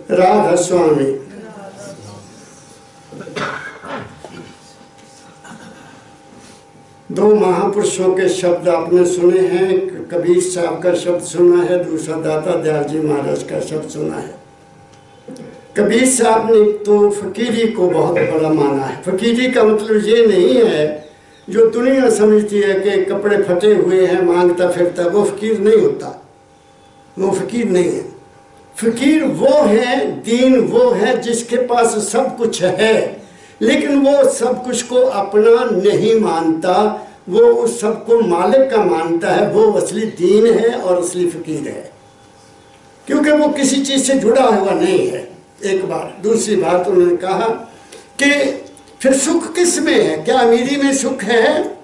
राधा स्वामी। दो महापुरुषों के शब्द आपने सुने हैं, कबीर साहब का शब्द सुना है, दूसरा दाता दयाल जी महाराज का शब्द सुना है। कबीर साहब ने तो फकीरी को बहुत बड़ा माना है। फकीरी का मतलब ये नहीं है जो दुनिया समझती है कि कपड़े फटे हुए हैं मांगता फिरता, वो फकीर नहीं होता, वो फकीर नहीं है। फकीर वो है, दीन वो है जिसके पास सब कुछ है लेकिन वो सब कुछ को अपना नहीं मानता, वो उस सब को मालिक का मानता है। वो असली दीन है और असली फकीर है, क्योंकि वो किसी चीज़ से जुड़ा हुआ नहीं है। एक बार। दूसरी बात उन्होंने कहा कि फिर सुख किस में है? क्या अमीरी में सुख है?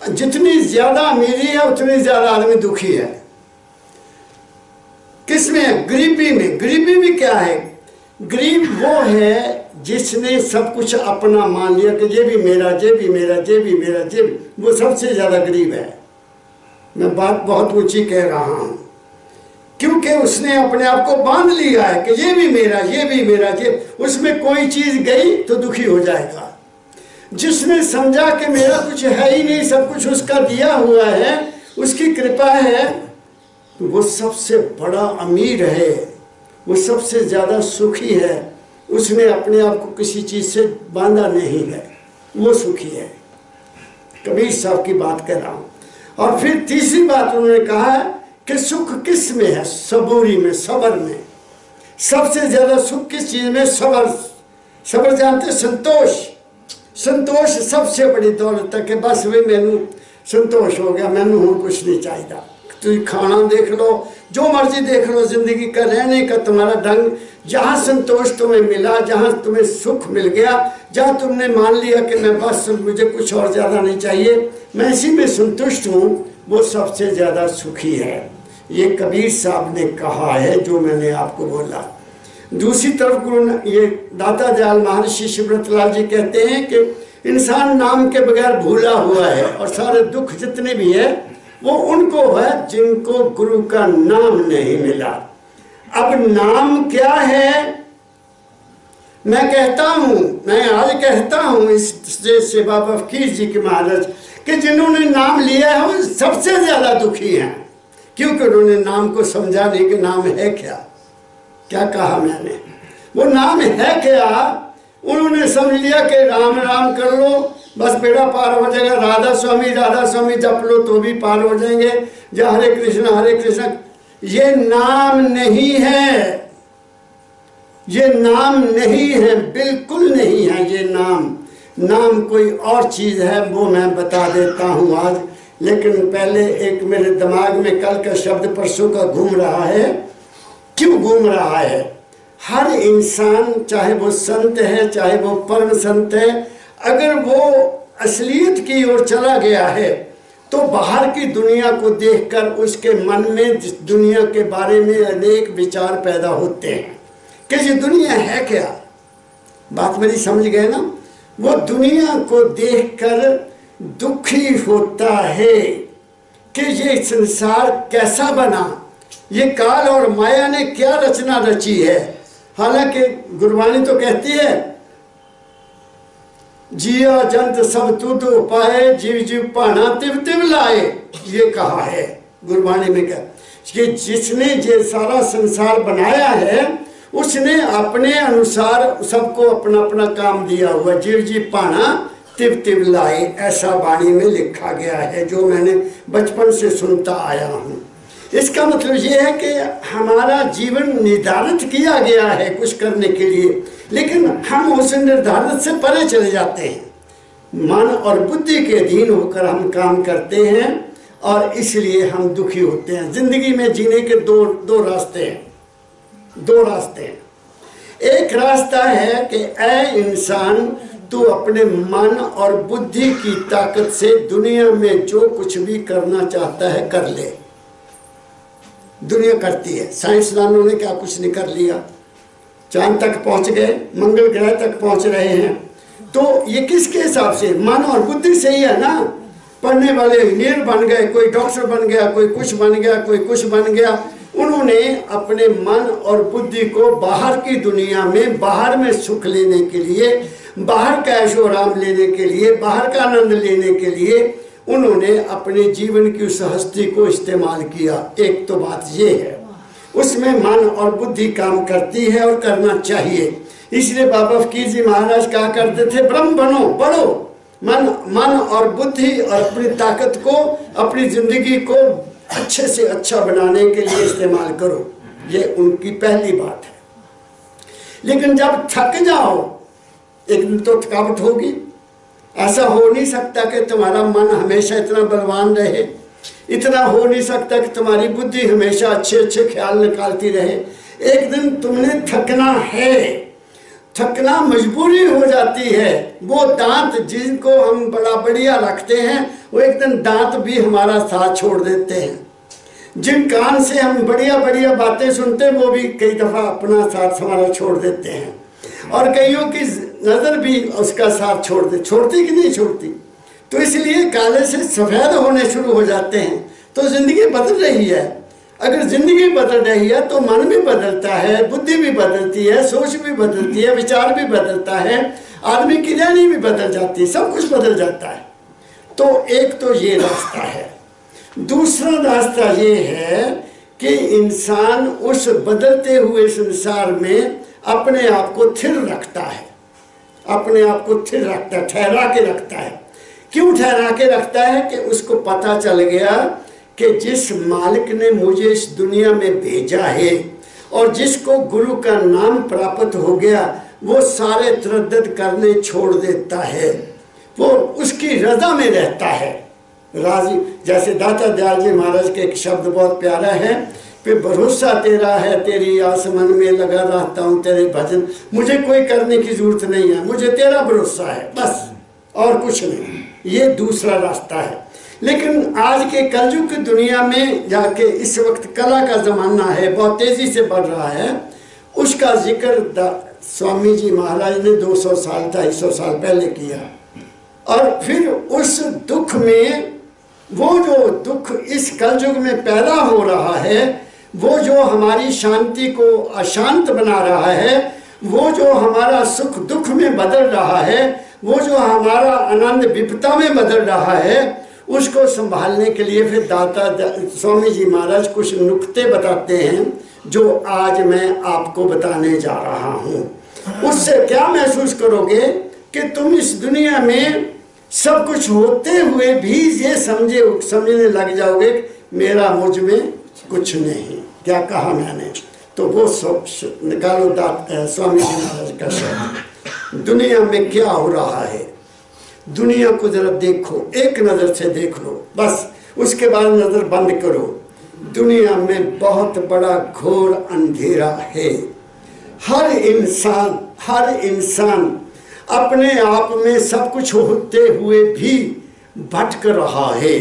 जितनी ज़्यादा अमीरी है उतनी ज़्यादा आदमी दुखी है। किस में है? गरीबी में। गरीबी भी क्या है? गरीब वो है जिसने सब कुछ अपना मान लिया कि ये भी मेरा, ये भी मेरा, ये भी मेरा, ये भी, वो सबसे ज़्यादा गरीब है। मैं बात बहुत ऊंची कह रहा हूँ, क्योंकि उसने अपने आप को बांध लिया है कि ये भी मेरा, ये भी मेरा, ये, उसमें कोई चीज़ गई तो दुखी हो जाएगा। जिसने समझा कि मेरा कुछ है ही नहीं, सब कुछ उसका दिया हुआ है, उसकी कृपा है, तो वो सबसे बड़ा अमीर है, वो सबसे ज़्यादा सुखी है। उसने अपने आप को किसी चीज़ से बांधा नहीं है, वो सुखी है। कबीर साहब की बात कर रहा हूँ। और फिर तीसरी बात उन्होंने कहा है कि सुख किस में है? सबूरी में, सबर में। सबसे ज़्यादा सुख किस चीज़ में? सबर। सबर जानते? संतोष। संतोष सबसे बड़ी दौलत है कि बस वे मैनू संतोष हो गया, मैनू हूँ कुछ नहीं चाहिए। तुम खाना देख लो, जो मर्जी देख लो, जिंदगी का रहने का तुम्हारा ढंग, जहाँ संतोष तुम्हें मिला, जहाँ तुम्हें सुख मिल गया, जहाँ तुमने मान लिया कि मैं बस मुझे कुछ और ज़्यादा नहीं चाहिए, मैं इसी में संतुष्ट हूँ, वो सबसे ज़्यादा सुखी है। ये कबीर साहब ने कहा है जो मैंने आपको बोला। दूसरी तरफ गुरु ये दाता दयाल महर्षि शिवरतलाल जी कहते हैं कि इंसान नाम के बगैर भूला हुआ है और सारे दुख जितने भी है वो उनको है जिनको गुरु का नाम नहीं मिला। अब नाम क्या है? मैं कहता हूँ, मैं आज कहता हूँ इस स्टेज से बाबा फकीर जी के महाराज कि जिन्होंने नाम लिया है वो सबसे ज़्यादा दुखी हैं, क्योंकि उन्होंने नाम को समझा नहीं कि नाम है क्या। क्या कहा मैंने? वो नाम है क्या? उन्होंने समझ लिया कि राम राम कर लो बस बेड़ा पार हो जाएगा, राधा स्वामी जप लो तो भी पार हो जाएंगे, या हरे कृष्ण। ये नाम नहीं है, ये नाम नहीं है, बिल्कुल नहीं है ये नाम कोई और चीज़ है, वो मैं बता देता हूँ आज। लेकिन पहले एक मेरे दिमाग में कल का शब्द परसों का घूम रहा है। क्यों घूम रहा है? हर इंसान, चाहे वो संत है चाहे वो परम संत है, अगर वो असलियत की ओर चला गया है तो बाहर की दुनिया को देखकर उसके मन में दुनिया के बारे में अनेक विचार पैदा होते हैं कि ये दुनिया है क्या। बात मेरी समझ गए ना? वो दुनिया को देखकर दुखी होता है कि ये संसार कैसा बना, ये काल और माया ने क्या रचना रची है। हालांकि गुरबाणी तो कहती है जिया जंत सब तुद उपाय, जीव जीव पाना तिव तिव लाए, ये कहा है गुरबाणी में। क्या कि जिसने ये सारा संसार बनाया है उसने अपने अनुसार सबको अपना अपना काम दिया हुआ, जीव जीव पाना तिव तिव लाए, ऐसा वाणी में लिखा गया है जो मैंने बचपन से सुनता आया हूँ। इसका मतलब ये है कि हमारा जीवन निर्धारित किया गया है कुछ करने के लिए, लेकिन हम उस निर्धारित से परे चले जाते हैं। मन और बुद्धि के अधीन होकर हम काम करते हैं और इसलिए हम दुखी होते हैं। जिंदगी में जीने के दो रास्ते हैं। एक रास्ता है कि ऐ इंसान, तू अपने मन और बुद्धि की ताकत से दुनिया में जो कुछ भी करना चाहता है कर ले। दुनिया करती है, साइंसदानों ने क्या कुछ नहीं कर लिया, चांद तक पहुंच गए, मंगल ग्रह तक पहुंच रहे हैं। तो ये किसके हिसाब से? मन और बुद्धि से ही है ना। पढ़ने वाले इंजीनियर बन गए, कोई डॉक्टर बन गया, कोई कुछ बन गया, कोई कुछ बन गया, उन्होंने अपने मन और बुद्धि को बाहर की दुनिया में, बाहर में सुख लेने के लिए, बाहर का ऐशो आराम लेने के लिए, बाहर का आनंद लेने के लिए उन्होंने अपने जीवन की उस हस्ती को इस्तेमाल किया। एक तो बात ये है, उसमें मन और बुद्धि काम करती है और करना चाहिए। इसलिए बाबा फकीर जी महाराज कहा करते थे, ब्रह्म बनो, बढ़ो, मन और बुद्धि और अपनी ताकत को, अपनी जिंदगी को अच्छे से अच्छा बनाने के लिए इस्तेमाल करो। ये उनकी पहली बात है। लेकिन जब थक जाओ, एक दिन तो थकावट होगी। ऐसा हो नहीं सकता कि तुम्हारा मन हमेशा इतना बलवान रहे, इतना हो नहीं सकता कि तुम्हारी बुद्धि हमेशा अच्छे अच्छे ख्याल निकालती रहे। एक दिन तुमने थकना है, थकना मजबूरी हो जाती है। वो दांत जिनको हम बड़ा बढ़िया रखते हैं, वो एक दिन दांत भी हमारा साथ छोड़ देते हैं। जिन कान से हम बढ़िया बढ़िया बातें सुनते हैं, वो भी कई दफ़ा अपना साथ हमारा छोड़ देते हैं। और कईयों की नज़र भी उसका साथ छोड़ती कि नहीं छोड़ती। तो इसलिए काले से सफ़ेद होने शुरू हो जाते हैं। तो ज़िंदगी बदल रही है। अगर ज़िंदगी बदल रही है तो मन भी बदलता है, बुद्धि भी बदलती है, सोच भी बदलती है, विचार भी बदलता है, आदमी की रहनी भी बदल जाती है, सब कुछ बदल जाता है। तो एक तो ये रास्ता है। दूसरा रास्ता ये है कि इंसान उस बदलते हुए संसार में अपने आप को स्थिर रखता है, अपने आप को स्थिर रखता है, ठहरा के रखता है। क्यों ठहरा के रखता है? कि उसको पता चल गया कि जिस मालिक ने मुझे इस दुनिया में भेजा है और जिसको गुरु का नाम प्राप्त हो गया, वो सारे तरद्दुद करने छोड़ देता है, वो उसकी रजा में रहता है, राजी। जैसे दाता दयाल जी महाराज के एक शब्द बहुत प्यारा है, पे भरोसा तेरा है, तेरी आस मन में लगा रहता हूँ तेरे भजन, मुझे कोई करने की जरूरत नहीं है, मुझे तेरा भरोसा है बस, और कुछ नहीं। ये दूसरा रास्ता है। लेकिन आज के कलयुग की दुनिया में जाके, इस वक्त कला का ज़माना है, बहुत तेज़ी से बढ़ रहा है, उसका जिक्र स्वामी जी महाराज ने 200 साल 250 साल पहले किया। और फिर उस दुख में, वो जो दुख इस कलयुग में पैदा हो रहा है, वो जो हमारी शांति को अशांत बना रहा है, वो जो हमारा सुख दुख में बदल रहा है, वो जो हमारा आनंद विपदा में बदल रहा है, उसको संभालने के लिए फिर दाता स्वामी जी महाराज कुछ नुक्ते बताते हैं, जो आज मैं आपको बताने जा रहा हूँ। उससे क्या महसूस करोगे कि तुम इस दुनिया में सब कुछ होते हुए भी ये समझने लग जाओगे मेरा मुझ में कुछ नहीं। क्या कहा मैंने? तो वो सब निकालो स्वामी जी महाराज का शब्द। दुनिया में क्या हो रहा है, दुनिया को जरा देखो, एक नज़र से देख लो बस, उसके बाद नज़र बंद करो। दुनिया में बहुत बड़ा घोर अंधेरा है। हर इंसान अपने आप में सब कुछ होते हुए भी भटक रहा है,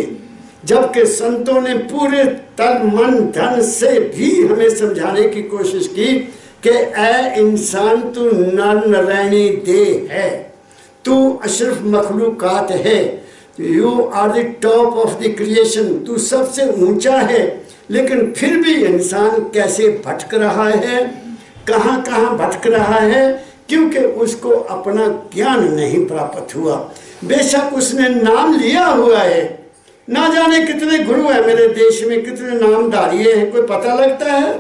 जबकि संतों ने पूरे तन मन धन से भी हमें समझाने की कोशिश की कि ऐ इंसान, तू नर नरैनी देह है, तू अशरफ मखलूकात है, you are the top of the creation, तू सबसे ऊंचा है। लेकिन फिर भी इंसान कैसे भटक रहा है, कहाँ कहाँ भटक रहा है? क्योंकि उसको अपना ज्ञान नहीं प्राप्त हुआ। बेशक उसने नाम लिया हुआ है, ना जाने कितने गुरु हैं मेरे देश में, कितने नामधारी हैं, कोई पता लगता है?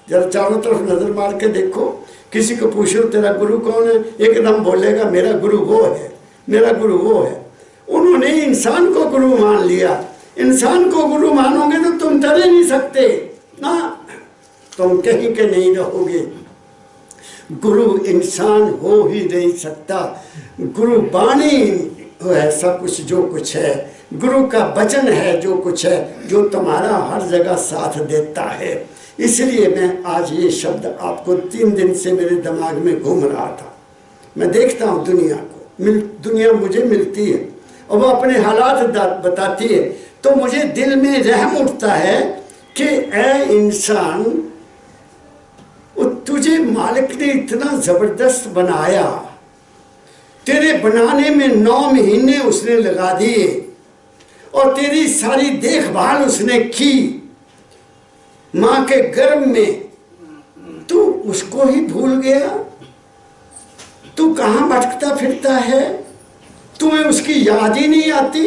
जरा चारों तरफ नजर मार के देखो, किसी को पूछो तेरा गुरु कौन है, एकदम बोलेगा मेरा गुरु वो है, मेरा गुरु वो है। उन्होंने इंसान को गुरु मान लिया। इंसान को गुरु मानोगे तो तुम तरे नहीं सकते ना, तुम कहीं के नहीं रहोगे। गुरु इंसान हो ही नहीं सकता। गुरु वाणी है सब कुछ, जो कुछ है गुरु का वचन है, जो कुछ है, जो तुम्हारा हर जगह साथ देता है। इसलिए मैं आज ये शब्द आपको 3 दिन से मेरे दिमाग में घूम रहा था। मैं देखता हूँ दुनिया को, दुनिया मुझे मिलती है और वो अपने हालात बताती है, तो मुझे दिल में रहम उठता है कि ऐ इंसान, तुझे मालिक ने इतना ज़बरदस्त बनाया, तेरे बनाने में 9 महीने उसने लगा दिए और तेरी सारी देखभाल उसने की। माँ के गर्भ में, तू उसको ही भूल गया। तू कहाँ भटकता फिरता है, तुम्हें उसकी याद ही नहीं आती।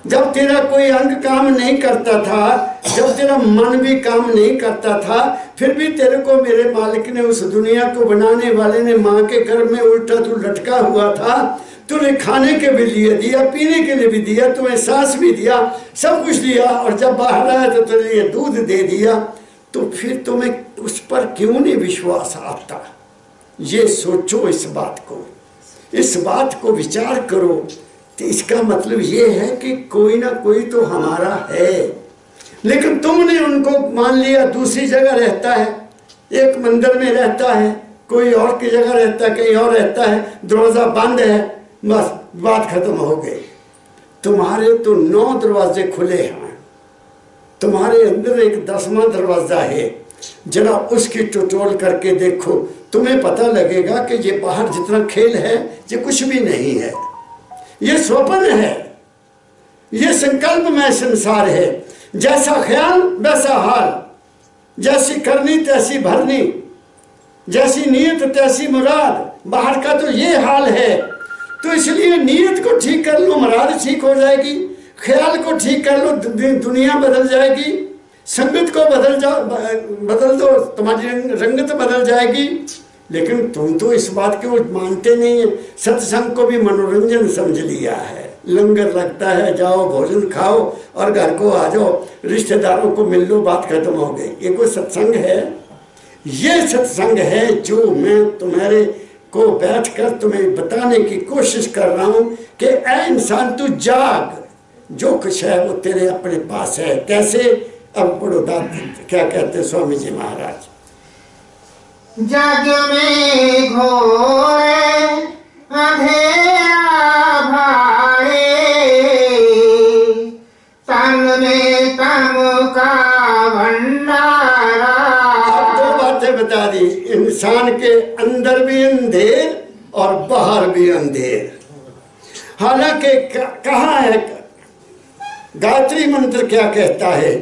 जब तेरा कोई अंग काम नहीं करता था, जब तेरा मन भी काम नहीं करता था, फिर भी तेरे को मेरे मालिक ने, उस दुनिया को बनाने वाले ने माँ के गर्भ में उल्टा तू लटका हुआ था। तूने खाने के भी लिए दिया, पीने के लिए भी दिया, तुम्हें सांस भी दिया, सब कुछ दिया, और जब बाहर आया तो तेरे लिए दूध दे दिया। तो फिर तुम्हें उस पर क्यों नहीं विश्वास आता? ये सोचो, इस बात को विचार करो। तो इसका मतलब ये है कि कोई ना कोई तो हमारा है, लेकिन तुमने उनको मान लिया दूसरी जगह रहता है, एक मंदिर में रहता है, कोई और की जगह रहता है, कहीं और रहता है, दरवाज़ा बंद है, बस बात खत्म हो गई। तुम्हारे तो 9 दरवाजे खुले हैं, तुम्हारे अंदर एक 10वां दरवाज़ा है। जरा उसकी टटोल करके देखो, तुम्हें पता लगेगा कि ये बाहर जितना खेल है ये कुछ भी नहीं है, ये स्वप्न है, ये संकल्पमय संसार है। जैसा ख्याल वैसा हाल, जैसी करनी तैसी भरनी, जैसी नीयत तैसी मुराद। बाहर का तो ये हाल है। तो इसलिए नीयत को ठीक कर लो, मुराद ठीक हो जाएगी। ख्याल को ठीक कर लो, दुनिया बदल जाएगी। संगत को बदल दो, तुम्हारी रंगत बदल जाएगी। लेकिन तुम तो इस बात को मानते नहीं है। सत्संग को भी मनोरंजन समझ लिया है। लंगर लगता है, जाओ भोजन खाओ और घर को आ जाओ, रिश्तेदारों को मिल लो, बात खत्म हो गई। ये कोई सत्संग है? ये सत्संग है जो मैं तुम्हारे को बैठकर तुम्हें बताने की कोशिश कर रहा हूं कि ऐ इंसान, तू जाग, जो कुछ है वो तेरे अपने पास है। कैसे? अब पढ़ो, क्या कहते हैं स्वामी जी महाराज। जग में घोर अंधेरा भाए, तन में तम का भंडारा। अब 2 बातें बता दी, इंसान के अंदर भी अंधेर और बाहर भी अंधेर। हालांकि कहाँ है, गायत्री मंत्र क्या कहता है?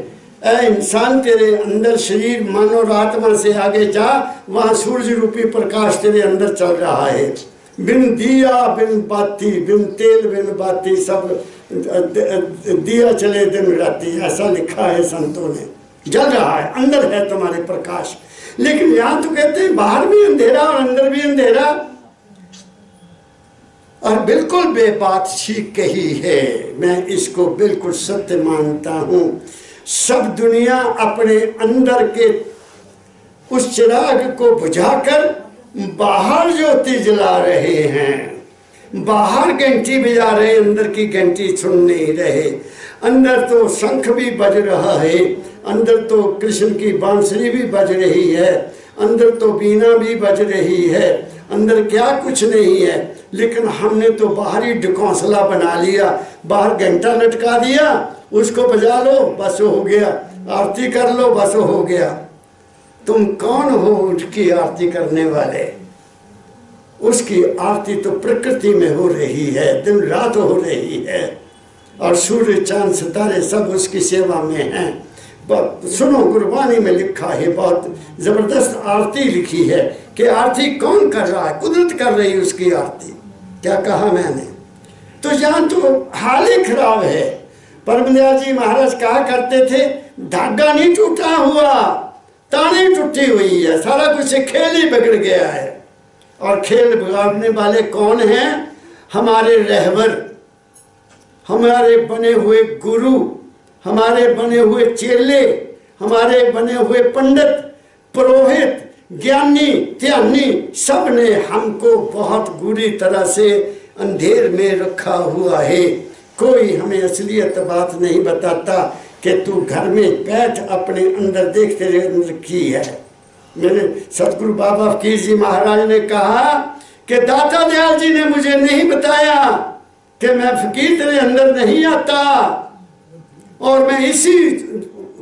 ऐ इंसान, तेरे अंदर शरीर मन और आत्मा से आगे जा, वहाँ सूरज रूपी प्रकाश तेरे अंदर चल रहा है। बिन दिया बिन बाती, बिन तेल बिन बाती, सब दिया चले दिन राती, ऐसा लिखा है संतों ने। जल रहा है, अंदर है तुम्हारे प्रकाश। लेकिन यहाँ तो कहते हैं बाहर भी अंधेरा और अंदर भी अंधेरा। और बिल्कुल बेबात ठीक कही है, मैं इसको बिल्कुल सत्य मानता हूँ। सब दुनिया अपने अंदर के उस चिराग को बुझाकर बाहर ज्योति जला रहे हैं। बाहर घंटी बजा रहे, अंदर की घंटी सुन नहीं रहे। अंदर तो शंख भी बज रहा है, अंदर तो कृष्ण की बांसुरी भी बज रही है, अंदर तो बीना भी बज रही है, अंदर क्या कुछ नहीं है। लेकिन हमने तो बाहरी ढकोंसला बना लिया, बाहर घंटा लटका दिया, उसको बजा लो बस हो गया, आरती कर लो बस हो गया। तुम कौन हो उसकी आरती करने वाले? उसकी आरती तो प्रकृति में हो रही है, दिन रात हो रही है, और सूर्य चांद सितारे सब उसकी सेवा में हैं। सुनो, गुरबानी में लिखा है, बहुत जबरदस्त आरती लिखी है कि आरती कौन कर रहा है? कुदरत कर रही है उसकी आरती। क्या कहा मैंने? तो यहाँ तो हाल ही खराब है। परमदयाल जी महाराज कहा करते थे, धागा नहीं टूटा हुआ, ताने टूटी हुई है, सारा कुछ खेल ही बिगड़ गया है। और खेल बिगाड़ने वाले कौन हैं? हमारे रहबर, हमारे बने हुए गुरु, हमारे बने हुए चेले, हमारे बने हुए पंडित, पुरोहित, ज्ञानी, ध्यानी, सब ने हमको बहुत बुरी तरह से अंधेर में रखा हुआ है। कोई हमें असलियत बात नहीं बताता कि तू घर में बैठ, अपने अंदर देख, तेरे अंदर की है। मेरे सतगुरु बाबा फकीर जी महाराज ने कहा कि दाता दयाल जी ने मुझे नहीं बताया कि मैं फकीर तेरे अंदर नहीं आता, और मैं इसी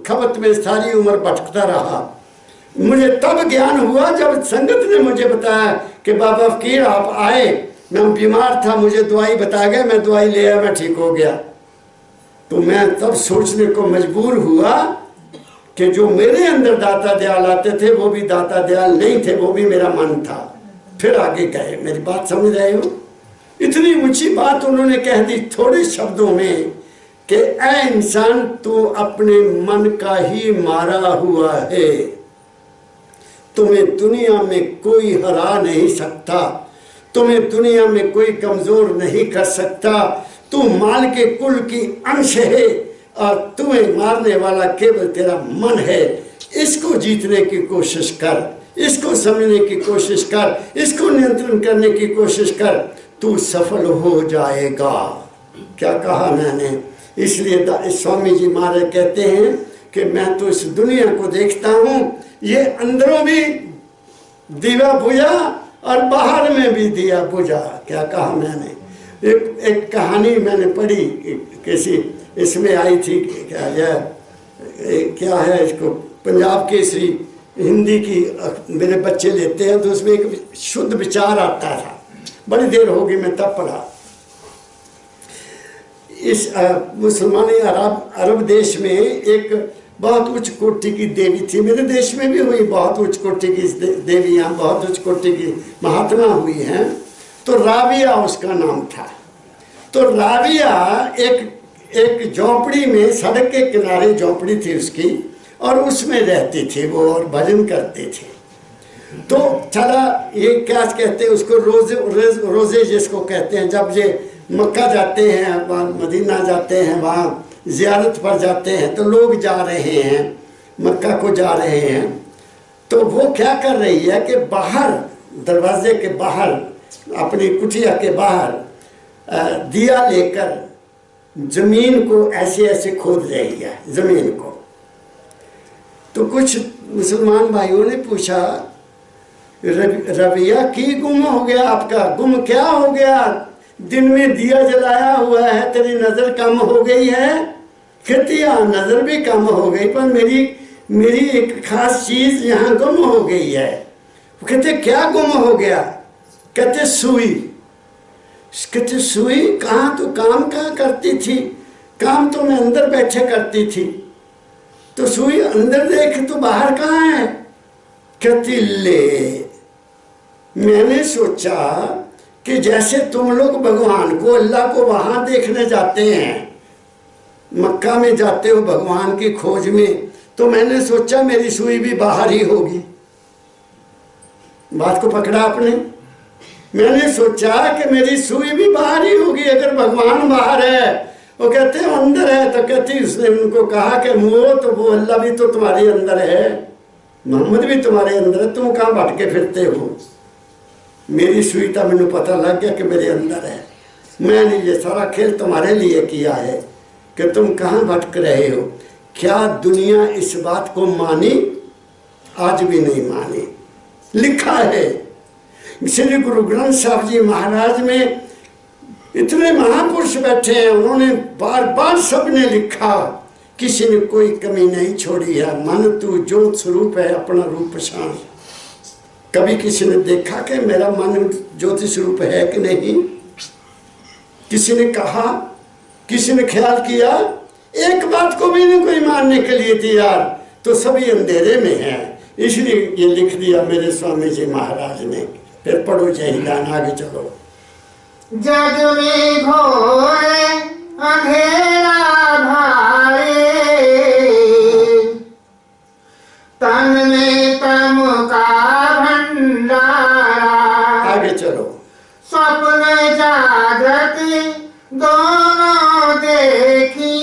खबत में सारी उम्र भटकता रहा। मुझे तब ज्ञान हुआ जब संगत ने मुझे बताया कि बाबा फकीर आप आए, मैं बीमार था, मुझे दवाई बता गए, मैं दवाई ले आया, मैं ठीक हो गया। तो मैं तब सोचने को मजबूर हुआ कि जो मेरे अंदर दाता दयाल आते थे वो भी दाता दयाल नहीं थे, वो भी मेरा मन था। फिर आगे गए। मेरी बात समझ रहे हो? इतनी ऊंची बात उन्होंने कह दी थोड़े शब्दों में कि ऐ इंसान, तू अपने मन का ही मारा हुआ है, तुम्हें दुनिया में कोई हरा नहीं सकता, तुम्हें दुनिया में कोई कमजोर नहीं कर सकता। तू माल के कुल की अंश है और तुम्हें मारने वाला केवल तेरा मन है। इसको जीतने की कोशिश कर, इसको समझने की कोशिश कर, इसको नियंत्रण करने की कोशिश कर, तू सफल हो जाएगा। क्या कहा मैंने? इसलिए स्वामी जी महाराज कहते हैं कि मैं तो इस दुनिया को देखता हूँ, ये अंदरों भी दिया बुझा और बाहर में भी दिया बुझा। क्या कहा मैंने? एक कहानी मैंने पढ़ी किसी इसमें आई थी, क्या है इसको, पंजाब केसरी हिंदी की मेरे बच्चे लेते हैं, तो उसमें एक शुद्ध विचार आता था। बड़ी देर होगी मैं तब पढ़ा। इस मुसलमानी अरब देश में एक बहुत उच्च कोटि की देवी थी। मेरे देश में भी हुई बहुत उच्च कोटि की देवियाँ, बहुत उच्च कोटि की महात्मा हुई हैं। तो राबिया उसका नाम था। तो राबिया एक झोंपड़ी में, सड़क के किनारे झोंपड़ी थी उसकी, और उसमें रहती थी वो और भजन करती थी। तो चला ये क्या कहते हैं उसको, रोजे जिसको कहते हैं, जब ये मक्का जाते हैं, वहाँ मदीना जाते हैं, वहाँ ज़ियारत पर जाते हैं, तो लोग जा रहे हैं मक्का को जा रहे हैं। तो वो क्या कर रही है कि बाहर दरवाजे के बाहर, अपनी कुटिया के बाहर दिया लेकर जमीन को ऐसे ऐसे खोद रही है, जमीन को। तो कुछ मुसलमान भाइयों ने पूछा, रबिया की गुम हो गया आपका? गुम क्या हो गया? दिन में दिया जलाया हुआ है, तेरी नज़र कम हो गई है? कहती हाँ, नज़र भी कम हो गई, पर मेरी एक खास चीज़ यहाँ गुम हो गई है। वो कहते क्या गुम हो गया? कहते सुई। कहते सुई? कहाँ? तो काम कहाँ करती थी? काम तो मैं अंदर बैठे करती थी। तो सुई अंदर देख तो बाहर कहाँ है? कहती ले, मैंने सोचा कि जैसे तुम लोग भगवान को, अल्लाह को वहाँ देखने जाते हैं, मक्का में जाते हो भगवान की खोज में, तो मैंने सोचा मेरी सुई भी बाहर ही होगी। बात को पकड़ा आपने? मैंने सोचा कि मेरी सुई भी बाहर ही होगी अगर भगवान बाहर है। वो कहते हैं अंदर है। तो कहती, उसने उनको कहा कि मुँह तो वो अल्लाह भी तो तुम्हारे अंदर है, मोहम्मद भी तुम्हारे अंदर है, तुम कहाँ भटके फिरते हो? मेरी सुईता मैंने पता लग गया कि मेरे अंदर है। मैंने ये सारा खेल तुम्हारे लिए किया है कि तुम कहाँ भटक रहे हो। क्या दुनिया इस बात को मानी? आज भी नहीं मानी। लिखा है श्री गुरु ग्रंथ साहब जी महाराज में, इतने महापुरुष बैठे हैं, उन्होंने बार बार सबने लिखा, किसी ने कोई कमी नहीं छोड़ी है। मन तू ज्योत स्वरूप है, अपना रूप पहचान। कभी किसी ने देखा कि मेरा मन ज्योति स्वरूप है कि नहीं? किसी ने कहा? किसी ने ख्याल किया? एक बात को भी नहीं कोई मानने के लिए तैयार, तो सभी अंधेरे में है। इसलिए ये लिख दिया मेरे स्वामी जी महाराज ने। फिर पढ़ो जय हिंद, आगे चलो। जग में घोर अंधेरा भारे, तन में तम का भंडारा। आगे चलो। स्वप्न जागृत दोनों देखी,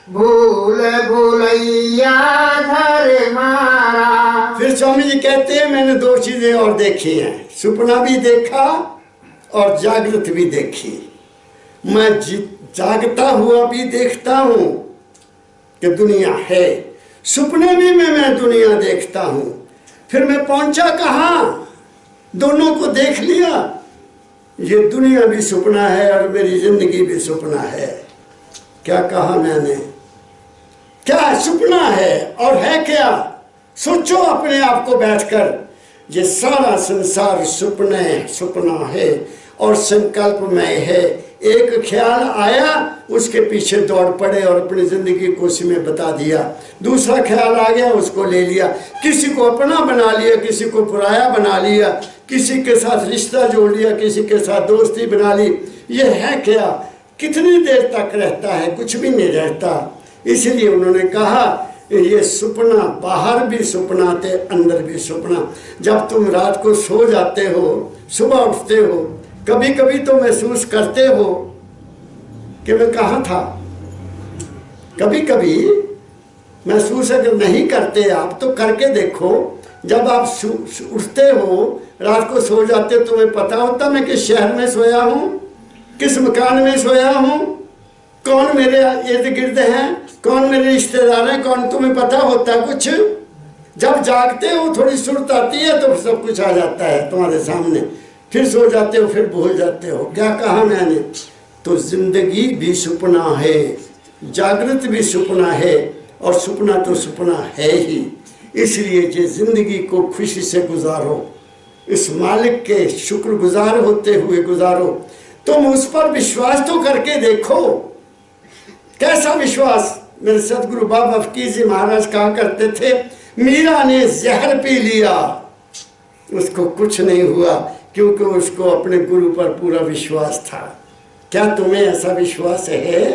भूल भूलैया घर मारा। फिर स्वामी जी कहते हैं मैंने दो चीजें और देखी हैं, सपना भी देखा और जागृत भी देखी। मैं जागता हुआ भी देखता हूँ कि दुनिया है, सपने में मैं दुनिया देखता हूँ। फिर मैं पहुंचा कहाँ? दोनों को देख लिया। ये दुनिया भी सपना है और मेरी जिंदगी भी सपना है। क्या कहा मैंने? क्या सपना है और है क्या? सोचो अपने आप को बैठकर, ये सारा संसार सपना है और संकल्पमय है। एक ख्याल आया उसके पीछे दौड़ पड़े और अपनी जिंदगी को उसी में बता दिया। दूसरा ख्याल आ गया उसको ले लिया, किसी को अपना बना लिया, किसी को पराया बना लिया, किसी के साथ रिश्ता जोड़ लिया, किसी के साथ दोस्ती बना ली। ये है क्या? कितनी देर तक रहता है? कुछ भी नहीं रहता। इसलिए उन्होंने कहा ये सपना, बाहर भी सपना थे अंदर भी सपना। जब तुम रात को सो जाते हो, सुबह उठते हो, कभी कभी तो महसूस करते हो कि मैं कहाँ था। कभी कभी महसूस अगर नहीं करते आप तो करके देखो। जब आप उठते हो, रात को सो जाते हो, तुम्हें पता होता मैं किस शहर में सोया हूँ, किस मकान में सोया हूँ, कौन मेरे इर्द गिर्द हैं, कौन मेरे रिश्तेदार हैं, कौन? तुम्हें पता होता कुछ? जब जागते हो थोड़ी सुर्त आती है तो सब कुछ आ जाता है तुम्हारे सामने। फिर सो जाते हो, फिर भूल जाते हो। क्या कहा मैंने? तो जिंदगी भी सपना है, जागृत भी सपना है, और सपना तो सपना है ही। इसलिए ये जिंदगी को खुशी से गुजारो, इस मालिक के शुक्रगुजार होते हुए गुजारो। तुम उस पर विश्वास तो करके देखो। कैसा विश्वास? मेरे सदगुरु बाबा फकीर जी महाराज कहा करते थे, मीरा ने जहर पी लिया, उसको कुछ नहीं हुआ, क्योंकि उसको अपने गुरु पर पूरा विश्वास था। क्या तुम्हें ऐसा विश्वास है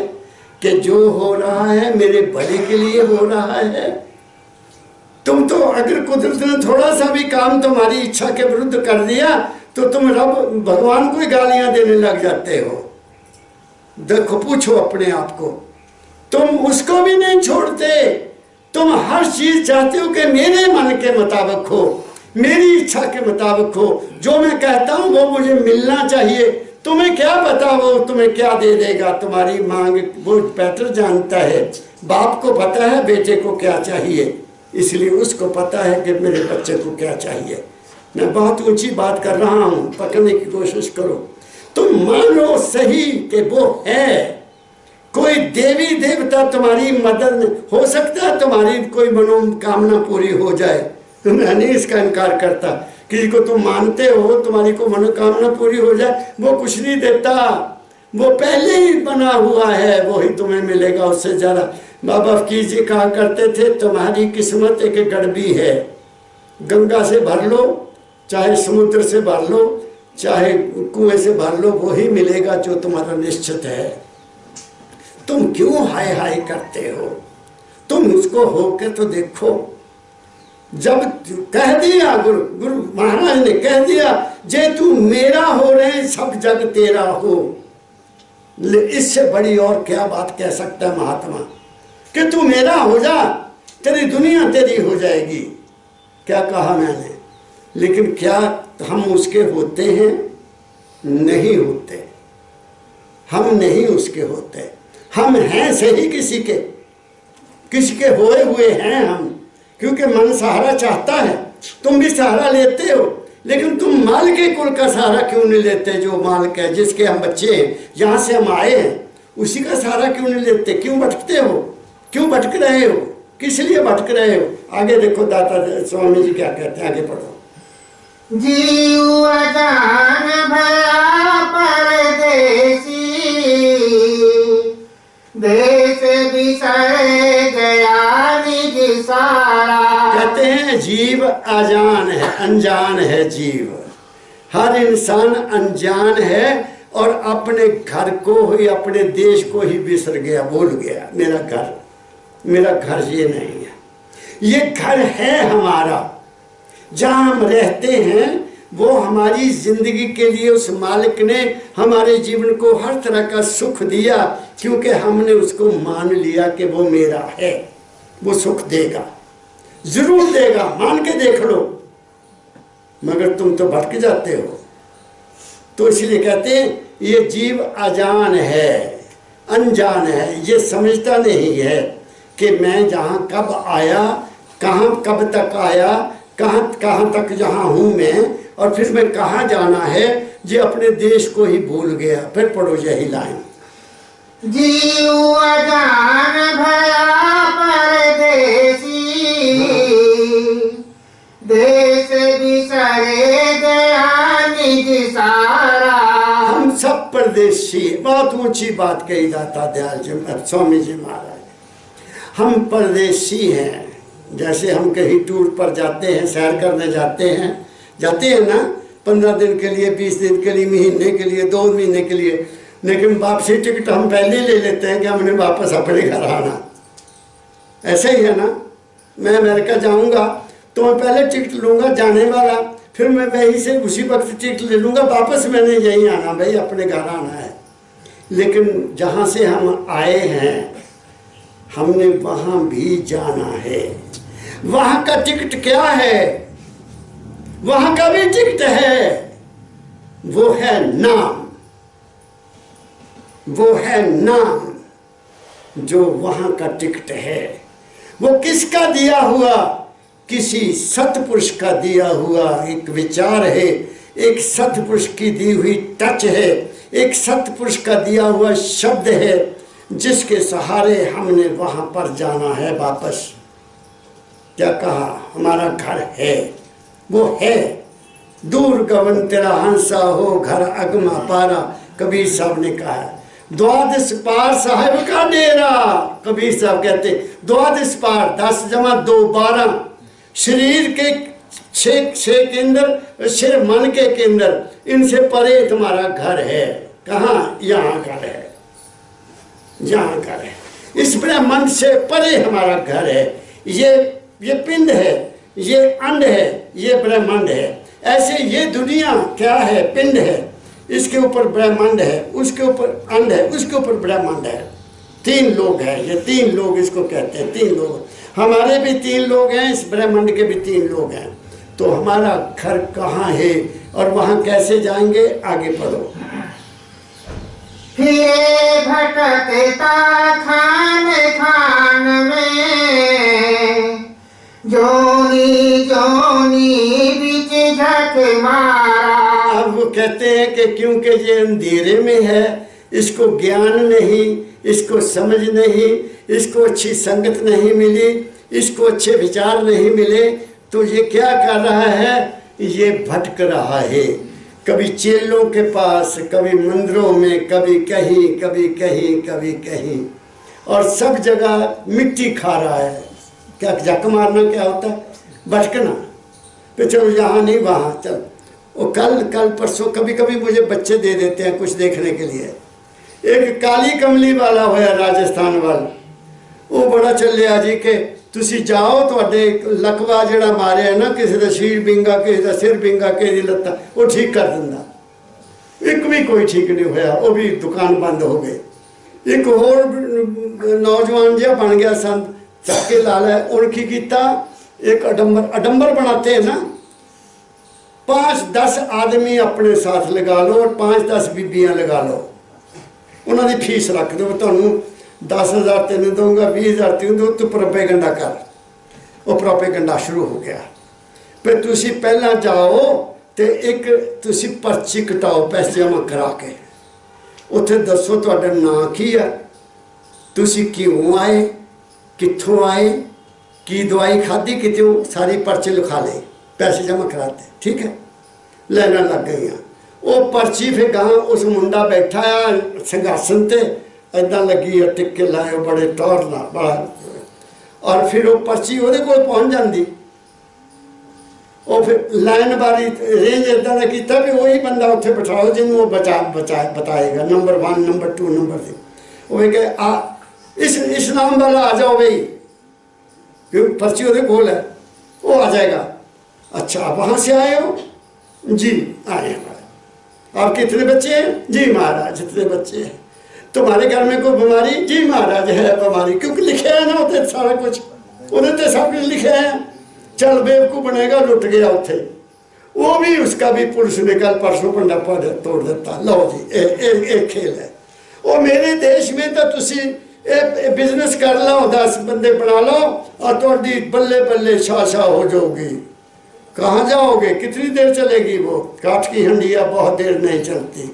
कि जो हो रहा है मेरे भले के लिए हो रहा है? तुम तो अगर कुदरत ने थोड़ा सा भी काम तुम्हारी इच्छा के विरुद्ध कर दिया तो तुम रब भगवान को ही गालियां देने लग जाते हो। देखो, पूछो अपने आप को, तुम उसको भी नहीं छोड़ते। तुम हर चीज चाहते हो कि मेरे मन के मुताबिक हो, मेरी इच्छा के मुताबिक हो, जो मैं कहता हूं वो मुझे मिलना चाहिए। तुम्हें क्या पता वो तुम्हें क्या दे देगा? तुम्हारी मांग वो बेहतर जानता है। बाप को पता है बेटे को क्या चाहिए, इसलिए उसको पता है कि मेरे बच्चे को क्या चाहिए। मैं बहुत ऊंची बात कर रहा हूं, पकड़ने की कोशिश करो। तुम मानो सही कि वो है। कोई देवी देवता तुम्हारी मदद हो सकता है, तुम्हारी कोई मनोकामना पूरी हो जाए। मैं नहीं इसका इनकार करता। किसी को तुम मानते हो, तुम्हारी को मनोकामना पूरी हो जाए, वो कुछ नहीं देता। वो पहले ही बना हुआ है, वो ही तुम्हें मिलेगा, उससे ज़्यादा। बाबा फकीर जी कहा करते थे, तुम्हारी किस्मत एक गड़बी है। गंगा से भर लो, चाहे समुद्र से भर लो, चाहे कुएं से भर लो, वो ही मिलेगा जो तुम्हारा निश्चित है। तुम क्यों हाय हाय करते हो? तुम उसको होके तो देखो। जब कह दिया गुरु महाराज ने कह दिया, जे तू मेरा हो रहे सब जग तेरा हो, इससे बड़ी और क्या बात कह सकता है महात्मा? कि तू मेरा हो जा, तेरी दुनिया तेरी हो जाएगी। क्या कहा मैंने? लेकिन क्या हम उसके होते हैं? नहीं होते। हम नहीं उसके होते। हम हैं सही किसी के होए हुए हैं हम, क्योंकि मन सहारा चाहता है। तुम भी सहारा लेते हो, लेकिन तुम माल के कुल का सहारा क्यों नहीं लेते? जो मालिक है, जिसके हम बच्चे हैं, जहाँ से हम आए हैं, उसी का सहारा क्यों नहीं लेते? क्यों भटकते हो? क्यों भटक रहे हो? किस लिए भटक रहे हो? आगे देखो दाता स्वामी जी क्या कहते हैं, आगे पढ़ो। जीव अजान भया परदेसी, देश बिसर गया निज सारा। कहते हैं जीव अजान है, अनजान है जीव। हर इंसान अनजान है और अपने घर को ही, अपने देश को ही बिसर गया, भूल गया। मेरा घर ये नहीं है। ये घर है हमारा, जहाँ हम रहते हैं। वो हमारी जिंदगी के लिए उस मालिक ने हमारे जीवन को हर तरह का सुख दिया, क्योंकि हमने उसको मान लिया कि वो मेरा है। वो सुख देगा, जरूर देगा, मान के देख लो। मगर तुम तो भटक जाते हो। तो इसलिए कहते हैं ये जीव अजान है, अनजान है। ये समझता नहीं है कि मैं जहाँ कब आया, कहाँ कब तक आया, कहाँ तक जहाँ हूँ मैं, और फिर मैं कहाँ जाना है। ये अपने देश को ही भूल गया। फिर पढ़ो यही लाइन। जीव अजान भया परदेसी, देश बिसरे गया निज सारा। हम सब सब परदेसी। बहुत ऊंची बात कही दाता दयाल जी स्वामी जी महाराज। हम परदेसी हैं। जैसे हम कहीं टूर पर जाते हैं, सैर करने जाते हैं ना, 15 दिन के लिए, 20 दिन के लिए, महीने के लिए, 2 महीने के लिए, लेकिन वापसी टिकट हम पहले ले लेते हैं कि हमने वापस अपने घर आना। ऐसा ही है ना। मैं अमेरिका जाऊंगा तो मैं पहले टिकट लूँगा जाने वाला, फिर मैं वहीं से उसी वक्त टिकट ले लूँगा, वापस मैंने यहीं आना, भाई अपने घर आना है। लेकिन जहाँ से हम आए हैं हमने वहाँ भी जाना है। वहाँ का टिकट क्या है? वहाँ का भी टिकट है, वो है नाम। वो है नाम जो वहाँ का टिकट है। वो किसका दिया हुआ? किसी सतपुरुष का दिया हुआ एक विचार है, एक सतपुरुष की दी हुई टच है, एक सतपुरुष का दिया हुआ शब्द है, जिसके सहारे हमने वहाँ पर जाना है वापस। क्या कहा? हमारा घर है, वो है। दूर गगन तेरा हंसा हो, घर अगमा पारा, कबीर साहब ने कहा है। द्वादश पार साहिब का डेरा, कबीर साहब कहते द्वादश पार, 10 जमा 2 12। शरीर के 6 केंद्र, सिर मन के केंद्र, इनसे परे तुम्हारा घर है। कहाँ? यहाँ घर है, यहाँ घर है। इस ब्रह्मांड से परे हमारा घर है। ये पिंड है, ये अंड है, ये ब्रह्मांड है। ऐसे ये दुनिया क्या है? पिंड है, इसके ऊपर ब्रह्मांड है, उसके ऊपर अंड है, उसके ऊपर ब्रह्मांड है। 3 लोग हैं, ये 3 लोग इसको कहते हैं। 3 लोग, हमारे भी 3 लोग हैं, इस ब्रह्मांड के भी 3 लोग हैं। तो हमारा घर कहाँ है और वहाँ कैसे जाएंगे? आगे पढ़ो। फिरे भटकता खान खान में, जोनी जोनी बीच झक मारा। अब वो कहते हैं कि क्योंकि ये अंधेरे में है, इसको ज्ञान नहीं, इसको समझ नहीं, इसको अच्छी संगत नहीं मिली, इसको अच्छे विचार नहीं मिले, तो ये क्या कर रहा है? ये भटक रहा है। कभी चेलों के पास, कभी मंदिरों में, कभी कहीं, कभी कहीं, कभी कहीं, और सब जगह मिट्टी खा रहा है। क्या जक मारना क्या होता है? भटकना। तो चलो यहाँ नहीं वहाँ चल। और कल परसों कभी कभी मुझे बच्चे दे देते हैं कुछ देखने के लिए। एक काली कमली वाला होया राजस्थान वाला, वो बड़ा चलिया जी के तुसी जाओ, ਤੁਹਾਡੇ लकवा ਜਿਹੜਾ मारे ना, किसी का शीर बिंगा, किसी का सिर बिंगा, किसी की लत्ता, वो ठीक कर दिंदा। एक भी कोई ठीक नहीं होया, वो भी दुकान बंद हो गई। एक और नौजवान जिहा बन गया संत, चक्के ला लिया, उनकी कीता एक अडंबर बनाते हैं ना, 5-10 आदमी अपने साथ लगा लो और 5-10 बीबियाँ लगा लो, उन्होंने फीस रख दो, तुहानू 10,000 तेन दूंगा, 20,000 तेन दो, तू प्रोपेगंडा कर। वो प्रोपेगंडा शुरू हो गया। फिर तुसी पहला जाओ तो एक तुसी पर्ची कटाओ पैसे जमा करा के, उत्थे दसो तुहाडा नाम की है, तुसी क्यों आए, कित्थों आए, की दवाई खाधी कितों, सारी पर्ची लिखा ले, पैसे जमा कराते, ठीक है। लाइना लग गई। वो पर्ची फिर गाँव उस मुंडा बैठा है संघासन से, इदा लगी है, टिक्के लाए बड़े टौर ना बड़ा, और फिर वो पर्ची वो पहुँच जाती। और फिर लाइन बारी रेंज इदा का किया भी वही बंदा उत्थे बिठाओ जिन्होंने वो बताएगा नंबर 1, नंबर 2, नंबर 3। वो कहे आ इस नाम वाला आ जाओ भाई, क्योंकि पर्ची वो कोल है, वो आ जाएगा। अच्छा वहाँ से आए हो? जी आए हैं। और कितने बच्चे हैं? जी महाराज इतने बच्चे हैं। तुम्हारे घर में कोई बीमारी? जी महाराज है बीमारी, क्योंकि लिखे है ना उसे सारा कुछ, उन्हें सब कुछ लिखे है। चल बेवकूफ बनेगा, लुट गया उथे, वो भी उसका भी पुलिस ने कल परसों पंडा तोड़ देता। लो जी एक खेल है। वो मेरे देश में तो तुसी बिजनेस कर लो, 10 बंदे बना लो और थोड़ी बल्ले बल्ले शाह हो जाओगी। कहाँ जाओगे? कितनी देर चलेगी? वो काठ की हंडिया बहुत देर नहीं चलती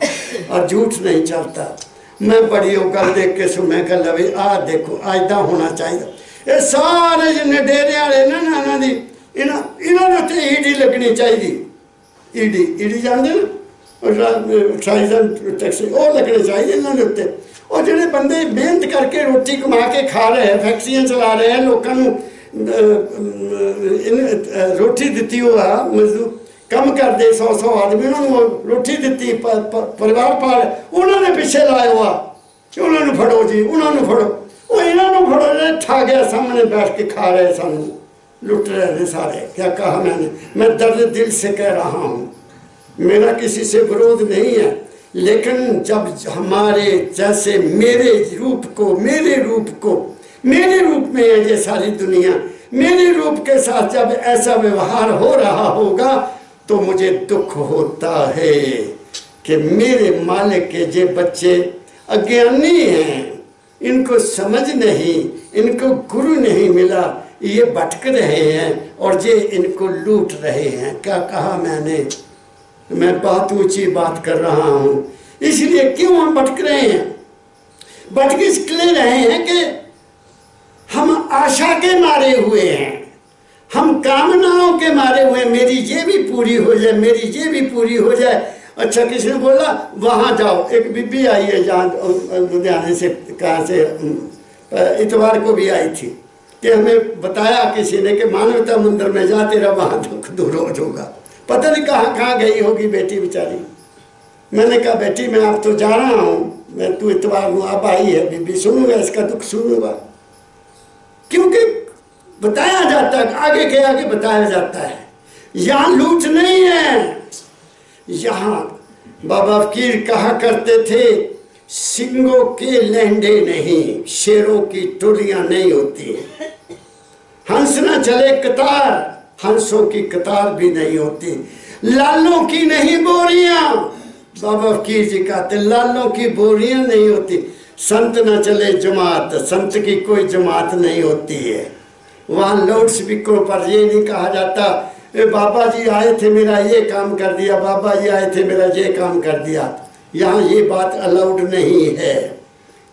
और झूठ नहीं चलता। मैं बड़ी गल देख के सुने कर लवी आ देखो आइदा होना चाहिए। ये सारे जिन्ने डेरे वाले ना इन्हों की इन्होंने ईडी लगनी चाहिए। ईडी जानते ना, टैक्सी वो लगने चाहिए इन्होंने उत्ते। और ਜਿਹੜੇ ਬੰਦੇ ਮਿਹਨਤ ਕਰਕੇ ਰੋਟੀ ਕਮਾ ਕੇ ਖਾ ਰਹੇ ਹੈ, ਫੈਕਟਰੀਆਂ ਚਲਾ ਰਹੇ ਹੈ, ਲੋਕਾਂ ਨੂੰ ਰੋਟੀ ਦਿੱਤੀ ਹੋਆ, ਮਜ਼ਦੂਰ ਕੰਮ ਕਰਦੇ 100 ਆਦਮੀ, ਉਹਨਾਂ ਨੂੰ ਰੋਟੀ ਦਿੱਤੀ, ਪਰਿਵਾਰ ਪਾਲ, ਉਹਨਾਂ ਨੇ ਪਿੱਛੇ ਲਾਇਆ ਹੋਆ ਕਿ ਉਹਨਾਂ ਨੂੰ ਫੜੋ ਜੀ, ਉਹਨਾਂ ਨੂੰ ਫੜੋ। ਉਹ ਇਹਨਾਂ ਨੂੰ ਫੜੋ ਜਿਹੜੇ ਠਾ ਗਿਆ ਸਾਹਮਣੇ बैठ के खा रहे, सानू लुट रहे हैं सारे। क्या कहा मैंने? मैं दर्द दिल से कह रहा हूँ, मेरा किसी से विरोध नहीं है, लेकिन जब हमारे जैसे मेरे रूप में है ये सारी दुनिया, मेरे रूप के साथ जब ऐसा व्यवहार हो रहा होगा तो मुझे दुख होता है कि मेरे मालिक के ये बच्चे अज्ञानी हैं, इनको समझ नहीं, इनको गुरु नहीं मिला, ये भटक रहे हैं और ये इनको लूट रहे हैं। क्या कहा मैंने? मैं बहुत ऊंची बात कर रहा हूँ। इसलिए क्यों हम भटक रहे हैं? भटक इसलिए रहे हैं कि हम आशा के मारे हुए हैं, हम कामनाओं के मारे हुए, मेरी ये भी पूरी हो जाए, मेरी ये भी पूरी हो जाए। अच्छा, किसी ने बोला वहाँ जाओ, एक बीबी आई है जहाँ लुधियाने से, कहाँ से, इतवार को भी आई थी, कि हमें बताया किसी ने कि मानवता मंदिर में जा, तेरा वहाँ दुख दूर होगा। पता नहीं कहाँ गई होगी बेटी बेचारी। मैंने कहा बेटी मैं अब तो जा रहा हूँ, मैं तू इतवार को अब आई है बीबी, सुनूंगा इसका दुख सुनूंगा, क्योंकि बताया जाता है, आगे के आगे बताया जाता है। यहाँ लूट नहीं है, यहाँ बाबा फकीर कहा करते थे सिंगों के लहंडे नहीं, शेरों की टोलियां नहीं होती हैं। हंस न चले कतार, हंसों की कतार भी नहीं होती। लालों की नहीं बोरियां, बाबा फकीर जी कहते लालों की बोरियां नहीं होती। संत न चले जमात, संत की कोई जमात नहीं होती है। वहाँ लाउड स्पीकरों पर ये नहीं कहा जाता बाबा जी आए थे मेरा ये काम कर दिया, बाबा जी आए थे मेरा ये काम कर दिया। यहाँ ये बात अलाउड नहीं है।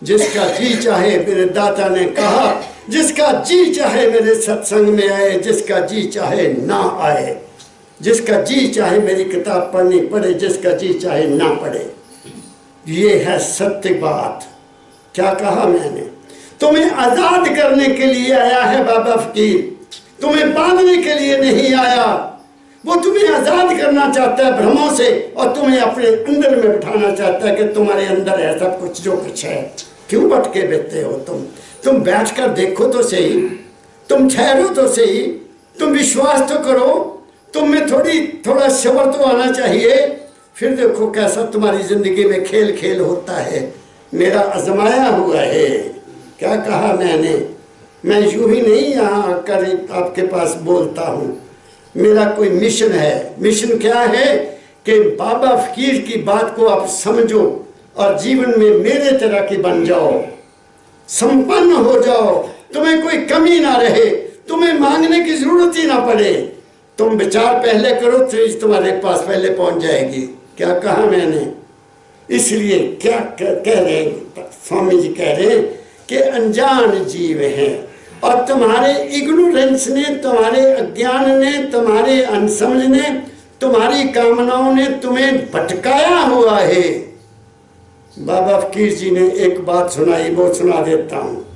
जिसका जी चाहे, मेरे दाता ने कहा, जिसका जी चाहे मेरे सत्संग में आए, जिसका जी चाहे ना आए, जिसका जी चाहे मेरी किताब पढ़नी पड़े, जिसका जी चाहे ना पढ़े। ये है सत्य बात। क्या कहा मैंने? तुम्हें आज़ाद करने के लिए आया है बाबा फकीर, तुम्हें बांधने के लिए नहीं आया। वो तुम्हें आज़ाद करना चाहता है भ्रमों से, और तुम्हें अपने अंदर में बिठाना चाहता है कि तुम्हारे अंदर है सब कुछ जो कुछ है। क्यों भटके बैठते हो तुम बैठ कर देखो तो सही, तुम ठहरो तो सही, तुम विश्वास तो करो, तुम में थोड़ा सब्र तो आना चाहिए। फिर देखो कैसा तुम्हारी जिंदगी में खेल खेल होता है। मेरा आजमाया हुआ है। क्या कहा मैंने? मैं यूं ही नहीं यहाँ आकर आपके पास बोलता हूँ, मेरा कोई मिशन है। मिशन क्या है कि बाबा फकीर की बात को आप समझो और जीवन में मेरे तरह की बन जाओ, संपन्न हो जाओ, तुम्हें कोई कमी ना रहे, तुम्हें मांगने की जरूरत ही ना पड़े। तुम विचार पहले करो तो तुम्हारे पास पहले पहुंच जाएगी। क्या कहा मैंने? इसलिए क्या कह रहे हैं स्वामी जी? कह रहे हैं कि अनजान जीव हैं और तुम्हारे इग्नोरेंस ने, तुम्हारे अज्ञान ने, तुम्हारे अनसमझ ने, तुम्हारी कामनाओं ने तुम्हें भटकाया हुआ है। बाबा फकीर जी ने एक बात सुनाई, वो सुना देता हूँ।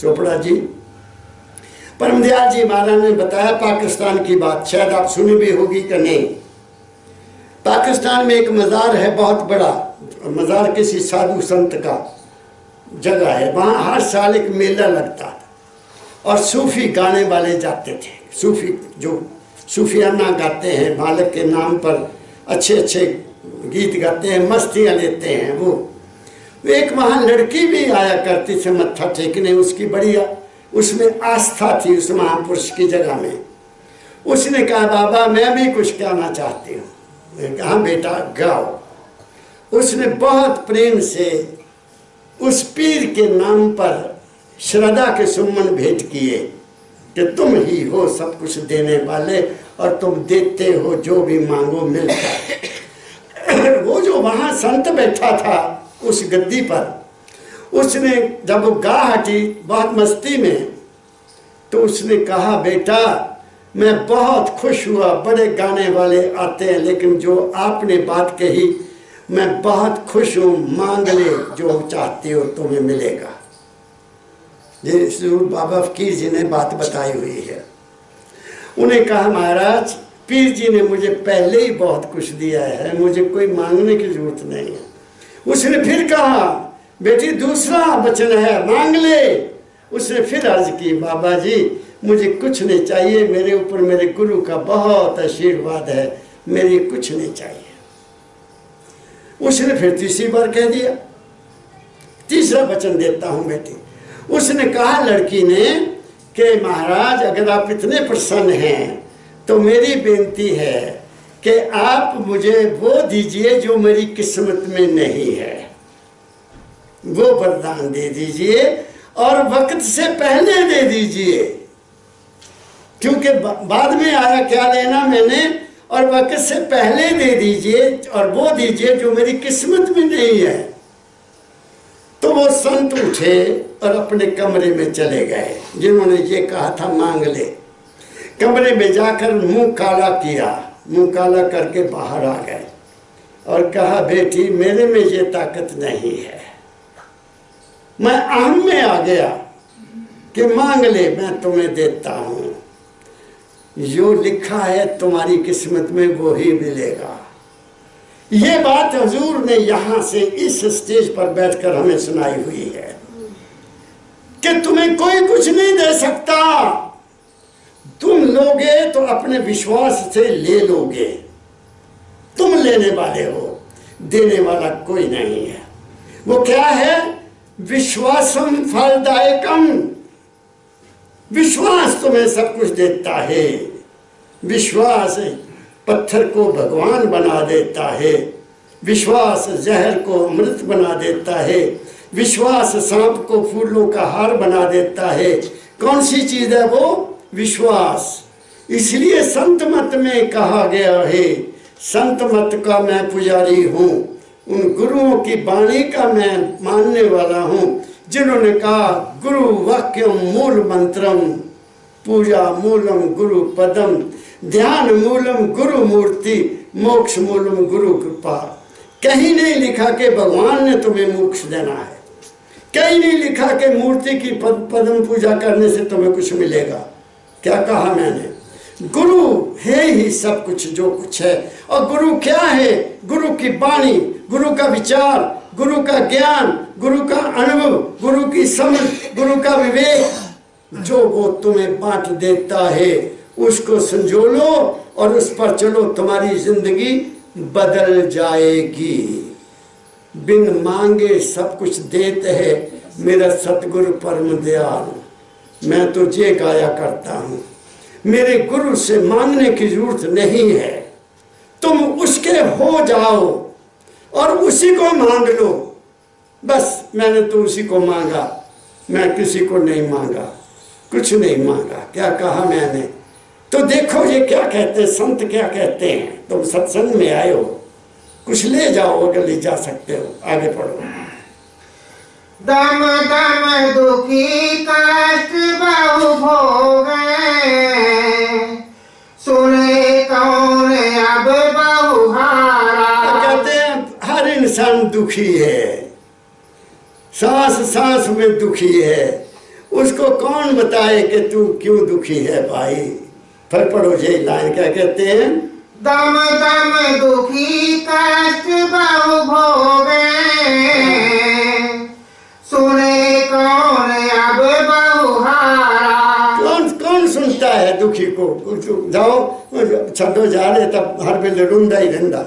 चोपड़ा जी, परमदयाल जी महाराज ने बताया पाकिस्तान की बात, शायद आप सुनी भी होगी कि नहीं। पाकिस्तान में एक मज़ार है, बहुत बड़ा मज़ार, किसी साधु संत का जगह है। वहाँ हर साल एक मेला लगता था और सूफी गाने वाले जाते थे। सूफी जो सूफियाना गाते हैं, मालिक के नाम पर अच्छे अच्छे गीत गाते हैं, मस्तियाँ लेते हैं। वो एक वहाँ लड़की भी आया करती थी मत्था टेकने, उसकी बढ़िया उसमें आस्था थी उस महापुरुष की जगह में। उसने कहा बाबा मैं भी कुछ कहना चाहती हूँ। मैंने कहा बेटा गाओ। उसने बहुत प्रेम से उस पीर के नाम पर श्रद्धा के सुमन भेंट किए कि तुम ही हो सब कुछ देने वाले और तुम देते हो, जो भी मांगो मिलता है। वो जो वहाँ संत बैठा था उस गद्दी पर, उसने जब वो गा हटी बहुत मस्ती में, तो उसने कहा बेटा मैं बहुत खुश हुआ, बड़े गाने वाले आते हैं, लेकिन जो आपने बात कही मैं बहुत खुश हूँ, मांग ले जो चाहते हो तुम्हें मिलेगा। ये जरूर बाबा फकीर जी ने बात बताई हुई है। उन्हें कहा महाराज पीर जी ने मुझे पहले ही बहुत कुछ दिया है, मुझे कोई मांगने की जरूरत नहीं है। उसने फिर कहा बेटी दूसरा वचन है, मांग ले। उसने फिर अर्ज की बाबा जी मुझे कुछ नहीं चाहिए, मेरे ऊपर मेरे गुरु का बहुत आशीर्वाद है, मेरे कुछ नहीं चाहिए। उसने फिर तीसरी बार कह दिया, तीसरा वचन देता हूं बेटी। उसने कहा लड़की ने कि महाराज अगर आप इतने प्रसन्न हैं तो मेरी बेनती है कि आप मुझे वो दीजिए जो मेरी किस्मत में नहीं है, वो वरदान दे दीजिए और वक्त से पहले दे दीजिए, क्योंकि बाद में आया क्या लेना मैंने, और वक्त से पहले दे दीजिए और वो दीजिए जो मेरी किस्मत में नहीं है। तो वो संत उठे और अपने कमरे में चले गए जिन्होंने ये कहा था मांग ले। कमरे में जाकर मुंह काला किया, मुंह काला करके बाहर आ गए और कहा बेटी मेरे में ये ताकत नहीं है, मैं अहम में आ गया कि मांग ले मैं तुम्हें देता हूं, जो लिखा है तुम्हारी किस्मत में वो ही मिलेगा। ये बात हुजूर ने यहां से इस स्टेज पर बैठकर हमें सुनाई हुई है कि तुम्हें कोई कुछ नहीं दे सकता, तुम लोगे तो अपने विश्वास से ले लोगे, तुम लेने वाले हो, देने वाला कोई नहीं है। वो क्या है, विश्वासम फलदायकम, विश्वास तुम्हें सब कुछ देता है। विश्वास पत्थर को भगवान बना देता है, विश्वास जहर को अमृत बना देता है, विश्वास सांप को फूलों का हार बना देता है। कौन सी चीज है वो, विश्वास। इसलिए संत मत में कहा गया है, संत मत का मैं पुजारी हूँ, उन गुरुओं की वाणी का मैं मानने वाला हूँ जिन्होंने कहा गुरु वाक्यम मूल मंत्रम, पूजा मूलम गुरु पदम, ध्यान मूलम गुरु मूर्ति, मोक्ष मूलम गुरु कृपा। कहीं नहीं लिखा कि भगवान ने तुम्हें मोक्ष देना है, कहीं नहीं लिखा कि मूर्ति की पदम पूजा करने से तुम्हें कुछ मिलेगा। क्या कहा मैंने, गुरु है ही सब कुछ जो कुछ है। और गुरु क्या है, गुरु की वाणी, गुरु का विचार, गुरु का ज्ञान, गुरु का अनुभव, गुरु की समझ, गुरु का विवेक, जो वो तुम्हें बांट देता है उसको संजोलो और उस पर चलो, तुम्हारी जिंदगी बदल जाएगी। बिन मांगे सब कुछ देते है मेरा सतगुरु परम दयाल। मैं तो ये गाया करता हूँ, मेरे गुरु से मांगने की जरूरत नहीं है, तुम उसके हो जाओ और उसी को मांग लो। बस मैंने तो उसी को मांगा, मैं किसी को नहीं मांगा, कुछ नहीं मांगा। क्या कहा मैंने, तो देखो ये क्या कहते हैं संत, क्या कहते हैं। तुम सत्संग में आए हो, कुछ ले जाओ अगर ले जा सकते हो, आगे पढ़ो। दम दम दुखी कष्ट बहु भोगे, सुने कौन अब बहु हारा। कहते हैं हर इंसान दुखी है, सांस सांस में दुखी है, उसको कौन बताए कि तू क्यों दुखी है भाई। फिर पढ़ो ये लाइन, क्या कहते हैं, दम दम दुखी कष्ट बहु भोगे, सुने कौन अब बहु हारा। कौन कौन सुनता है दुखी को। जाओ छो जा रहे तब हर वेले रुंदा ही रहंदा।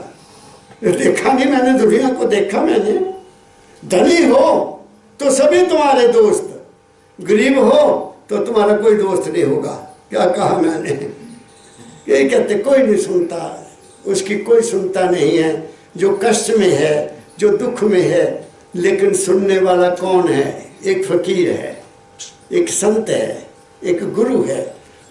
देखा नहीं मैंने, दुनिया को देखा मैंने। धनी हो तो सभी तुम्हारे दोस्त, गरीब हो तो तुम्हारा कोई दोस्त नहीं होगा। क्या कहा मैंने, यही कहते कोई नहीं सुनता, उसकी कोई सुनता नहीं है। जो कष्ट में है, जो दुख में है, लेकिन सुनने वाला कौन है, एक फकीर है, एक संत है, एक गुरु है।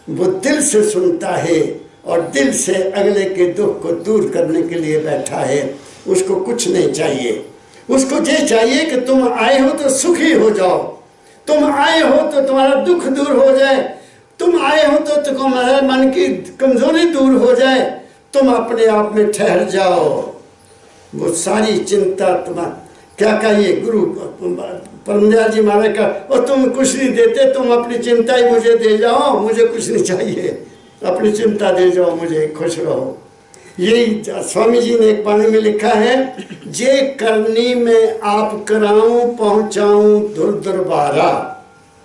वो दिल से सुनता है और दिल से अगले के दुख को दूर करने के लिए बैठा है। उसको कुछ नहीं चाहिए, उसको ये चाहिए कि तुम आए हो तो सुखी हो जाओ, तुम आए हो तो तुम्हारा दुख दूर हो जाए, तुम आए हो तो तुम्हारे मन की कमजोरी दूर हो जाए, तुम अपने आप में ठहर जाओ। वो सारी चिंता तुम्हारा क्या कहिए गुरु परमदयाल जी महाराज का, और तुम कुछ नहीं देते, तुम अपनी चिंता ही मुझे दे जाओ, मुझे कुछ नहीं चाहिए, अपनी चिंता दे जाओ मुझे, खुश रहो। यही स्वामी जी ने एक बाणी में लिखा है, जे करनी में आप कराऊं पहुंचाऊं दूर दरबारा।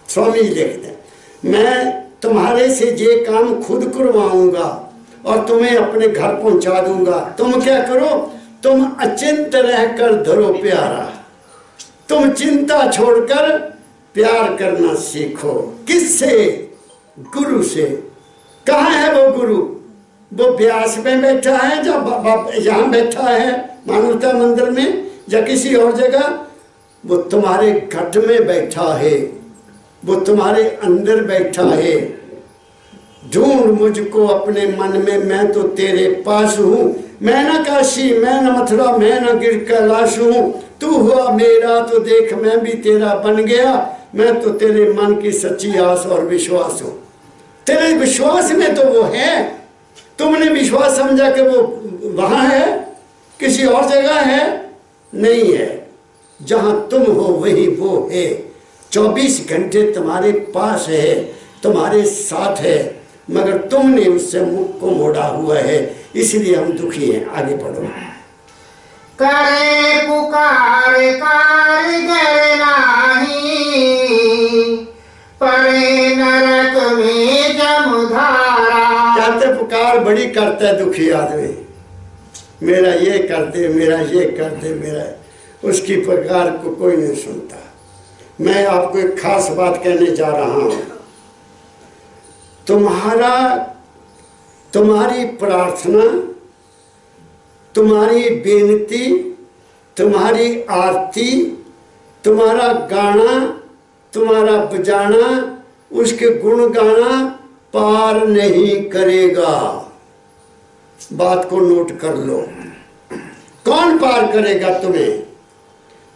स्वामी जी लिखते हैं, मैं तुम्हारे से जे काम खुद करवाऊंगा और तुम्हें अपने घर पहुंचा दूंगा। तुम क्या करो, तुम अचिंत रहकर धरो प्यारा, तुम चिंता छोड़कर प्यार करना सीखो। किससे? गुरु से। कहाँ है वो गुरु? वो व्यास में बैठा है, जब यहाँ बैठा है मानवता मंदिर में या किसी और जगह, वो तुम्हारे घट में बैठा है, वो तुम्हारे अंदर बैठा है। ढूंढ मुझको अपने मन में, मैं तो तेरे पास हूँ। मैं न काशी, मैं न मथुरा, मैं न गिर कैलाश हूँ। तू हुआ मेरा तो देख मैं भी तेरा बन गया। मैं तो तेरे मन की सच्ची आस और विश्वास हूँ। तेरे विश्वास में तो वो है, तुमने विश्वास समझा कि वो वहाँ है, किसी और जगह है, नहीं है। जहाँ तुम हो वही वो है, 24 घंटे तुम्हारे पास है, तुम्हारे साथ है, मगर तुमने उससे मुख को मोड़ा हुआ है, इसलिए हम दुखी हैं। आगे बढ़ो। करे पुकार कारगर नाही, पड़े नरक में जमधारा। कहते पुकार बड़ी करता है दुखी आदमी, मेरा ये कर दे, मेरा ये कर दे, मेरा, उसकी पुकार को कोई नहीं सुनता। मैं आपको एक खास बात कहने जा रहा हूँ। तुम्हारी प्रार्थना, तुम्हारी बेनती, तुम्हारी आरती, तुम्हारा गाना, तुम्हारा बजाना, उसके गुण गाना पार नहीं करेगा। बात को नोट कर लो। कौन पार करेगा तुम्हें?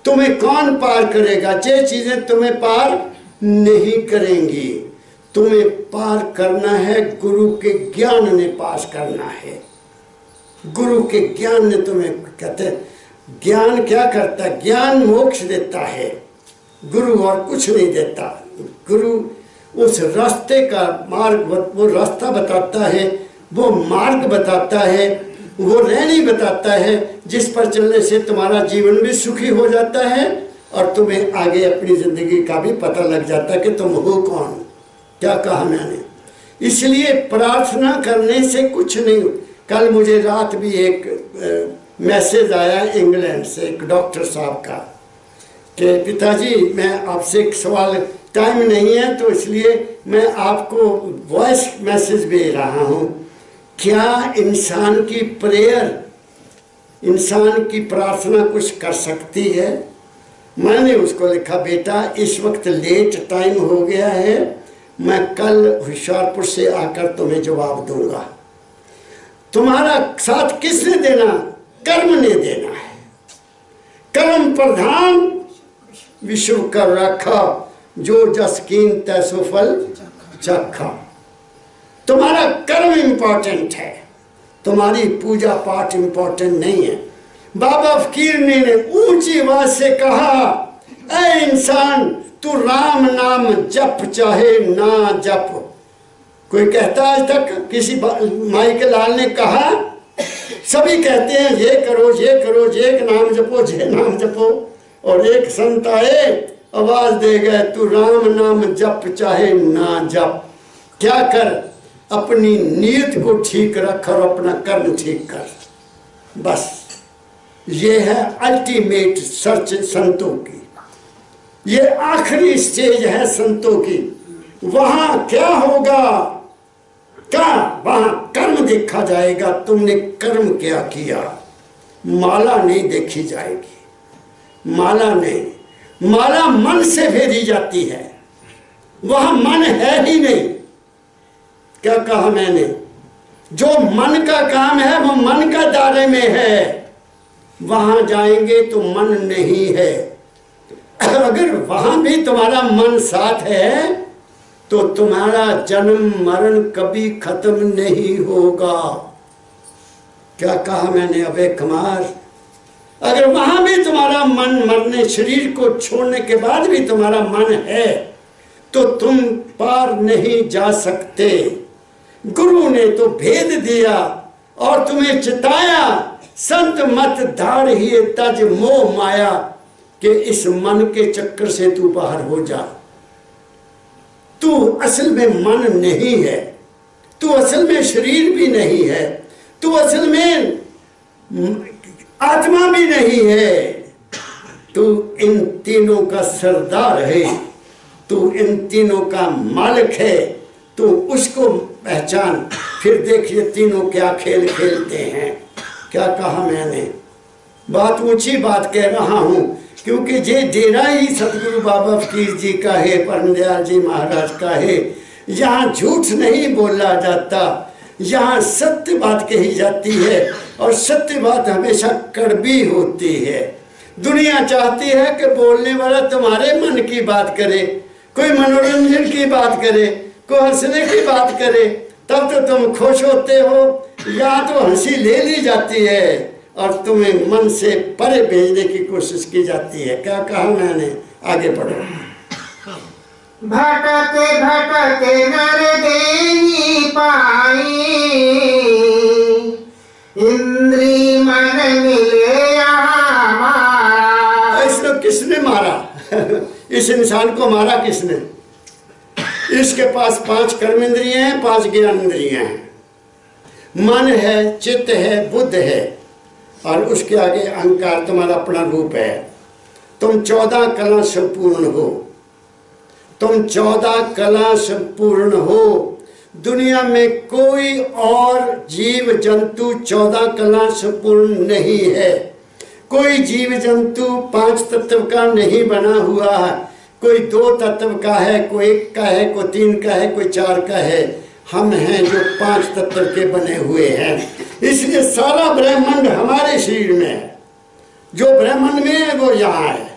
तुम्हें कौन पार करेगा? ये चीजें तुम्हें पार नहीं करेंगी। तुम्हें पार करना है, गुरु के ज्ञान ने पास करना है। गुरु के ज्ञान ने तुम्हें, कहते हैं ज्ञान क्या करता है? ज्ञान मोक्ष देता है, गुरु और कुछ नहीं देता। गुरु उस रास्ते का मार्ग, वो रास्ता बताता है, वो मार्ग बताता है, वो रहनी बताता है, जिस पर चलने से तुम्हारा जीवन भी सुखी हो जाता है और तुम्हें आगे अपनी जिंदगी का भी पता लग जाता है कि तुम हो कौन। क्या कहा मैंने? इसलिए प्रार्थना करने से कुछ नहीं। कल मुझे रात भी एक मैसेज आया इंग्लैंड से एक डॉक्टर साहब का कि पिताजी मैं आपसे एक सवाल, टाइम नहीं है तो इसलिए मैं आपको वॉइस मैसेज भेज रहा हूँ। क्या इंसान की प्रेयर, इंसान की प्रार्थना कुछ कर सकती है? मैंने उसको लिखा, बेटा इस वक्त लेट टाइम हो गया है, मैं कल होशियारपुर से आकर तुम्हें जवाब दूंगा। तुम्हारा साथ किसने देना? कर्म ने देना है। कर्म प्रधान विश्व कर रखा, जो जस कीन तैसो फल चखा। तुम्हारा कर्म इंपॉर्टेंट है, तुम्हारी पूजा पाठ इंपॉर्टेंट नहीं है। बाबा फकीर ने ऊंची आवाज से कहा, ऐ इंसान तू राम नाम जप चाहे ना जप। कोई कहता आज तक? किसी माई के लाल ने कहा? सभी कहते हैं ये करो, ये करो, ये नाम जपो, ये नाम जपो। और एक संत आए, आवाज दे गए, तू राम नाम जप चाहे ना जप। क्या कर? अपनी नीयत को ठीक रख और अपना कर्म ठीक कर। बस ये है अल्टीमेट सर्च संतों की, ये आखिरी स्टेज है संतों की। वहां क्या होगा? क्या? वहां कर्म देखा जाएगा, तुमने कर्म क्या किया। माला नहीं देखी जाएगी, माला नहीं। माला मन से फेरी जाती है, वहां मन है ही नहीं। क्या कहा मैंने? जो मन का काम है वो मन का दायरे में है, वहां जाएंगे तो मन नहीं है। अगर वहां भी तुम्हारा मन साथ है तो तुम्हारा जन्म मरण कभी खत्म नहीं होगा। क्या कहा मैंने? अबे कुमार, अगर वहां भी तुम्हारा मन मरने, शरीर को छोड़ने के बाद भी तुम्हारा मन है, तो तुम पार नहीं जा सकते। गुरु ने तो भेद दिया और तुम्हें चिताया, संत मत धार ही तज मोह माया, कि इस मन के चक्कर से तू बाहर हो जा। तू असल में मन नहीं है, तू असल में शरीर भी नहीं है, तू असल में आत्मा भी नहीं है। तू इन तीनों का सरदार है, तू इन तीनों का मालिक है। तू उसको पहचान, फिर देखिए तीनों क्या खेल खेलते हैं। क्या कहा मैंने? बात ऊंची बात कह रहा हूं, क्योंकि ये डेरा ही सतगुरु बाबा फकीर जी का है, परमदयाल जी महाराज का है। यहाँ झूठ नहीं बोला जाता, यहाँ सत्य बात कही जाती है, और सत्य बात हमेशा कड़वी होती है। दुनिया चाहती है कि बोलने वाला तुम्हारे मन की बात करे, कोई मनोरंजन की बात करे, कोई हंसने की बात करे, तब तो तुम खुश होते हो। या तो हंसी ले ली जाती है और तुम्हें मन से परे भेजने की कोशिश की जाती है। क्या कहा मैंने? आगे बढ़ो। भटके भटके नर देही पाई, इंद्री मन मिले यहाँ मारा। इसको किसने मारा? इस इंसान को मारा किसने? इसके पास 5 कर्म इंद्रियां हैं, 5 ज्ञान इंद्रियां हैं। मन है, चित्त है, बुद्ध है, और उसके आगे अहंकार तुम्हारा अपना रूप है। तुम 14 कला संपूर्ण हो, तुम 14 कला संपूर्ण हो। दुनिया में कोई और जीव जंतु 14 कला संपूर्ण नहीं है। कोई जीव जंतु 5 तत्व का नहीं बना हुआ है। कोई 2 तत्व का है, कोई 1 का है, कोई 3 का है, कोई 4 का है। हम हैं जो 5 तत्व के बने हुए हैं। इसलिए सारा ब्रह्मांड हमारे शरीर में है। जो ब्रह्मांड में है वो यहाँ है।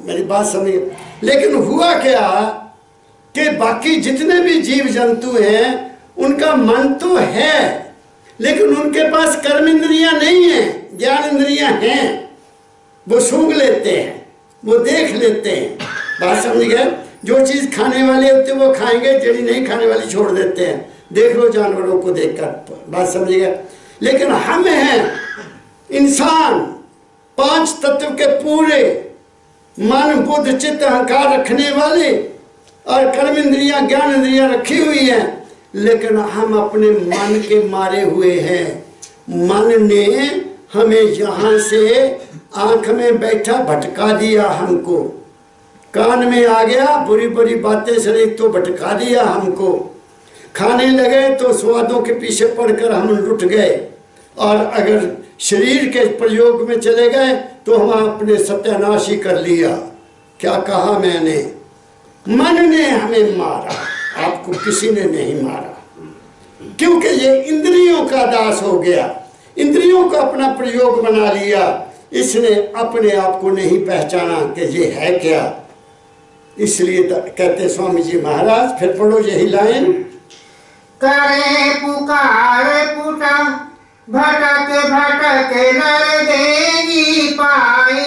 मेरी बात समझिए। लेकिन हुआ क्या कि बाकी जितने भी जीव जंतु हैं उनका मन तो है, लेकिन उनके पास कर्म इंद्रियां नहीं है, ज्ञान इंद्रियां हैं। वो सूंघ लेते हैं, वो देख लेते हैं। बात समझ गए? जो चीज खाने वाले होते हैं वो खाएंगे, जड़ी नहीं खाने वाली छोड़ देते हैं। देख लो जानवरों को देखकर। बात समझिएगा? लेकिन हम हैं इंसान 5 तत्व के पूरे, मन बुद्ध चित्त अहंकार रखने वाले, और कर्म इंद्रियां ज्ञान इंद्रियां रखी हुई हैं। लेकिन हम अपने मन के मारे हुए हैं। मन ने हमें यहाँ से आंख में बैठा भटका दिया, हमको कान में आ गया, बुरी बुरी बातें सुनी तो भटका दिया हमको। खाने लगे तो स्वादों के पीछे पड़कर हम लुट गए, और अगर शरीर के प्रयोग में चले गए तो हम अपने सत्यानाश ही कर लिया। क्या कहा मैंने? मन ने हमें मारा, आपको किसी ने नहीं मारा, क्योंकि ये इंद्रियों का दास हो गया, इंद्रियों का अपना प्रयोग बना लिया। इसने अपने आप को नहीं पहचाना कि ये है क्या। इसलिए कहते स्वामी जी महाराज, फिर पढ़ो यही लाइन। करे पुकार पुटा, भटक भटक नर देही पाई,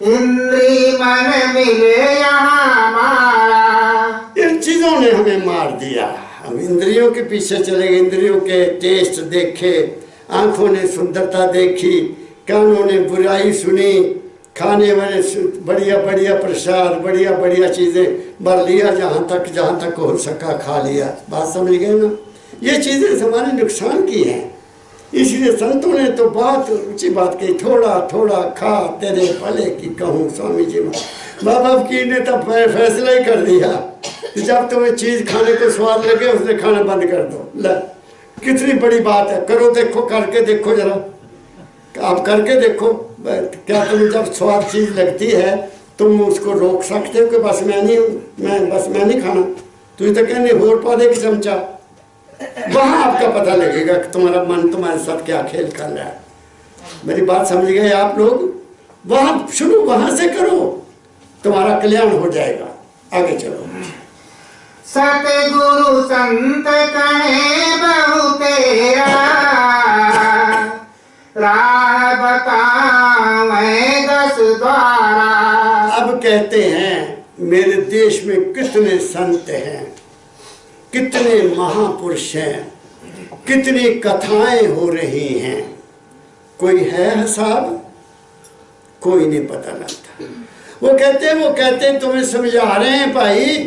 इंद्री मन मिले यहाँ मारा। इन चीजों ने हमें मार दिया। हम इंद्रियों के पीछे चले गए, इंद्रियों के टेस्ट देखे, आंखों ने सुंदरता देखी, कानों ने बुराई सुनी, खाने वाले बढ़िया बढ़िया प्रसाद, बढ़िया बढ़िया चीज़ें भर लिया, जहाँ तक हो सका खा लिया। बात समझ गए ना? ये चीज़ें हमारे नुकसान की हैं। इसलिए संतों ने तो बहुत ऊंची बात कही, थोड़ा थोड़ा खा तेरे भले की कहूँ। स्वामी जी बाबा फकीर ने तो फैसला ही कर दिया, जब तुम्हें चीज़ खाने को स्वाद लगे उसने खाना बंद कर दो। ल कितनी बड़ी बात है। करो, देखो, करके देखो जरा, आप करके देखो। क्या तुम्हें जब स्वाद चीज़ लगती है तुम उसको रोक सकते हो कि बस मैं नहीं खाना? तुझे तो कहने होर पा दे कि चमचा। वहाँ आपका पता लगेगा कि तुम्हारा मन तुम्हारे साथ क्या खेल कर रहा है। मेरी बात समझ गए आप लोग? वहाँ शुरू, वहाँ से करो, तुम्हारा कल्याण हो जाएगा। आगे चलो। सतगुरु संत कहे बहु तेरा, राह बतावें 10 द्वारा। अब कहते हैं मेरे देश में कितने संत हैं, कितने महापुरुष हैं, कितनी कथाएं हो रही हैं, कोई है हिसाब? कोई नहीं पता लगता। वो कहते हैं तुम्हें समझा रहे हैं भाई,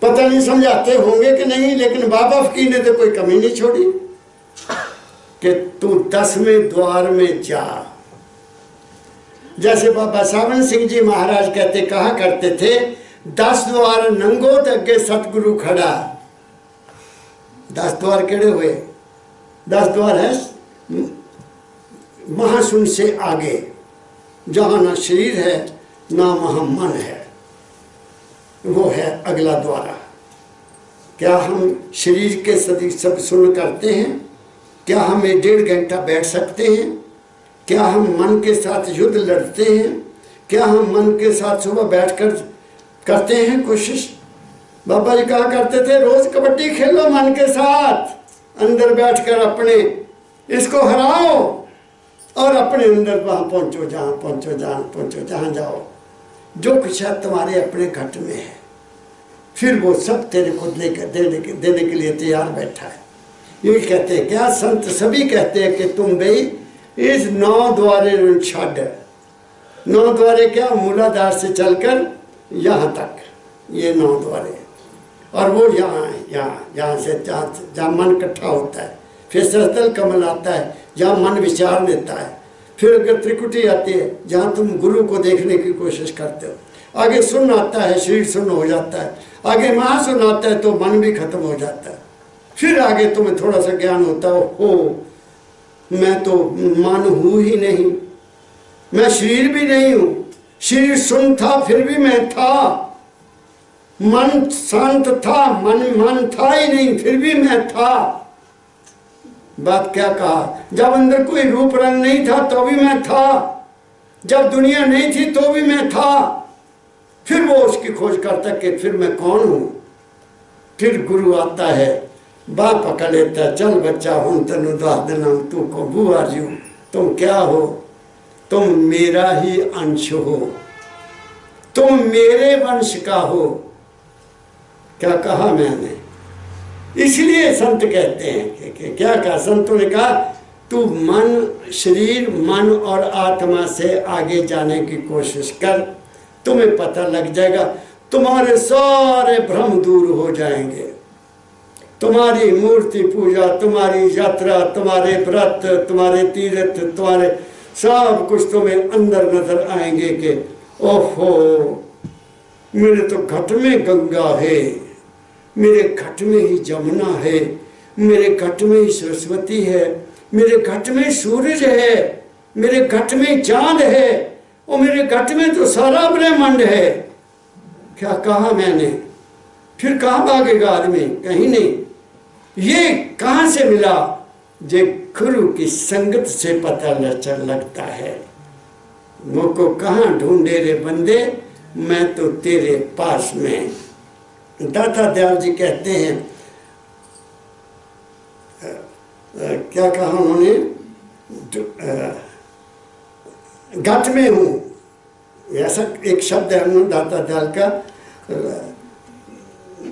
पता नहीं समझाते होंगे कि नहीं, लेकिन बाबा फकीर ने तो कोई कमी नहीं छोड़ी कि तू 10वें द्वार में जा। जैसे बाबा सावन सिंह जी महाराज कहा करते थे, 10 द्वार नंगो तो अगे सतगुरु खड़ा। 10 द्वार केड़े हुए? 10 द्वार है महाशून्य से आगे, जहाँ ना शरीर है ना वहाँ मन है, वो है अगला द्वारा। क्या हम शरीर के सदी सब सुन करते हैं? क्या हम 1.5 घंटा बैठ सकते हैं? क्या हम मन के साथ युद्ध लड़ते हैं? क्या हम मन के साथ सुबह बैठकर करते हैं कोशिश? बाबा जी कहा करते थे रोज कबड्डी खेलो मन के साथ, अंदर बैठकर अपने इसको हराओ और अपने अंदर वहाँ पहुँचो, जहाँ जाओ। जो कुछ है तुम्हारे अपने घट में है, फिर वो सब तेरे को देने के लिए तैयार बैठा है। ये कहते हैं क्या संत सभी कहते हैं कि तुम भाई इस 9 द्वारे छाड़। 9 द्वारे क्या? मूलाधार से चलकर यहाँ तक, ये 9 द्वारे। और वो यहाँ से जहाँ मन इकट्ठा होता है, फिर सहस्त्र कमल आता है जहाँ मन विचार लेता है, फिर अगर त्रिकुटी आती है जहाँ तुम गुरु को देखने की कोशिश करते हो, आगे सुन आता है, शरीर सुन्न हो जाता है, आगे महासुन आता है तो मन भी खत्म हो जाता है, फिर आगे तुम्हें थोड़ा सा ज्ञान होता हो मैं तो मन हूँ ही नहीं, मैं शरीर भी नहीं हूँ, शरीर सुन था फिर भी मैं था, मन शांत था, मन था ही नहीं फिर भी मैं था। बात क्या कहा? जब अंदर कोई रूप रंग नहीं था तो भी मैं था, जब दुनिया नहीं थी तो भी मैं था। फिर वो उसकी खोज करता कि फिर मैं कौन हूँ। फिर गुरु आता है, बात पकड़ लेता है, चल बच्चा हूँ तेन दस देना, तू को बुआ जी तुम क्या हो? तुम मेरा ही अंश हो, तुम मेरे वंश का हो। क्या कहा मैंने? इसलिए संत कहते हैं कि क्या कहा संतों ने कहा, तू मन, शरीर, मन और आत्मा से आगे जाने की कोशिश कर, तुम्हें पता लग जाएगा, तुम्हारे सारे भ्रम दूर हो जाएंगे। तुम्हारी मूर्ति पूजा, तुम्हारी यात्रा, तुम्हारे व्रत, तुम्हारे तीर्थ, तुम्हारे सब कुछ तुम्हें अंदर नजर आएंगे कि ओहो मेरे तो घट में गंगा है, मेरे घट में ही जमुना है, मेरे घट में ही सरस्वती है, मेरे घट में सूरज है, मेरे घट में चांद है, और मेरे घट में तो सारा ब्रह्मांड है। क्या कहा मैंने? फिर कहाँ भागेगा आदमी? कहीं नहीं। ये कहाँ से मिला? जे गुरु की संगत से पता लगता है। मुझको कहाँ ढूंढे रे बंदे, मैं तो तेरे पास में। दाता दयाल जी कहते हैं, क्या कहा उन्होंने? घट में हूँ, ऐसा एक शब्द है दाता दयाल का,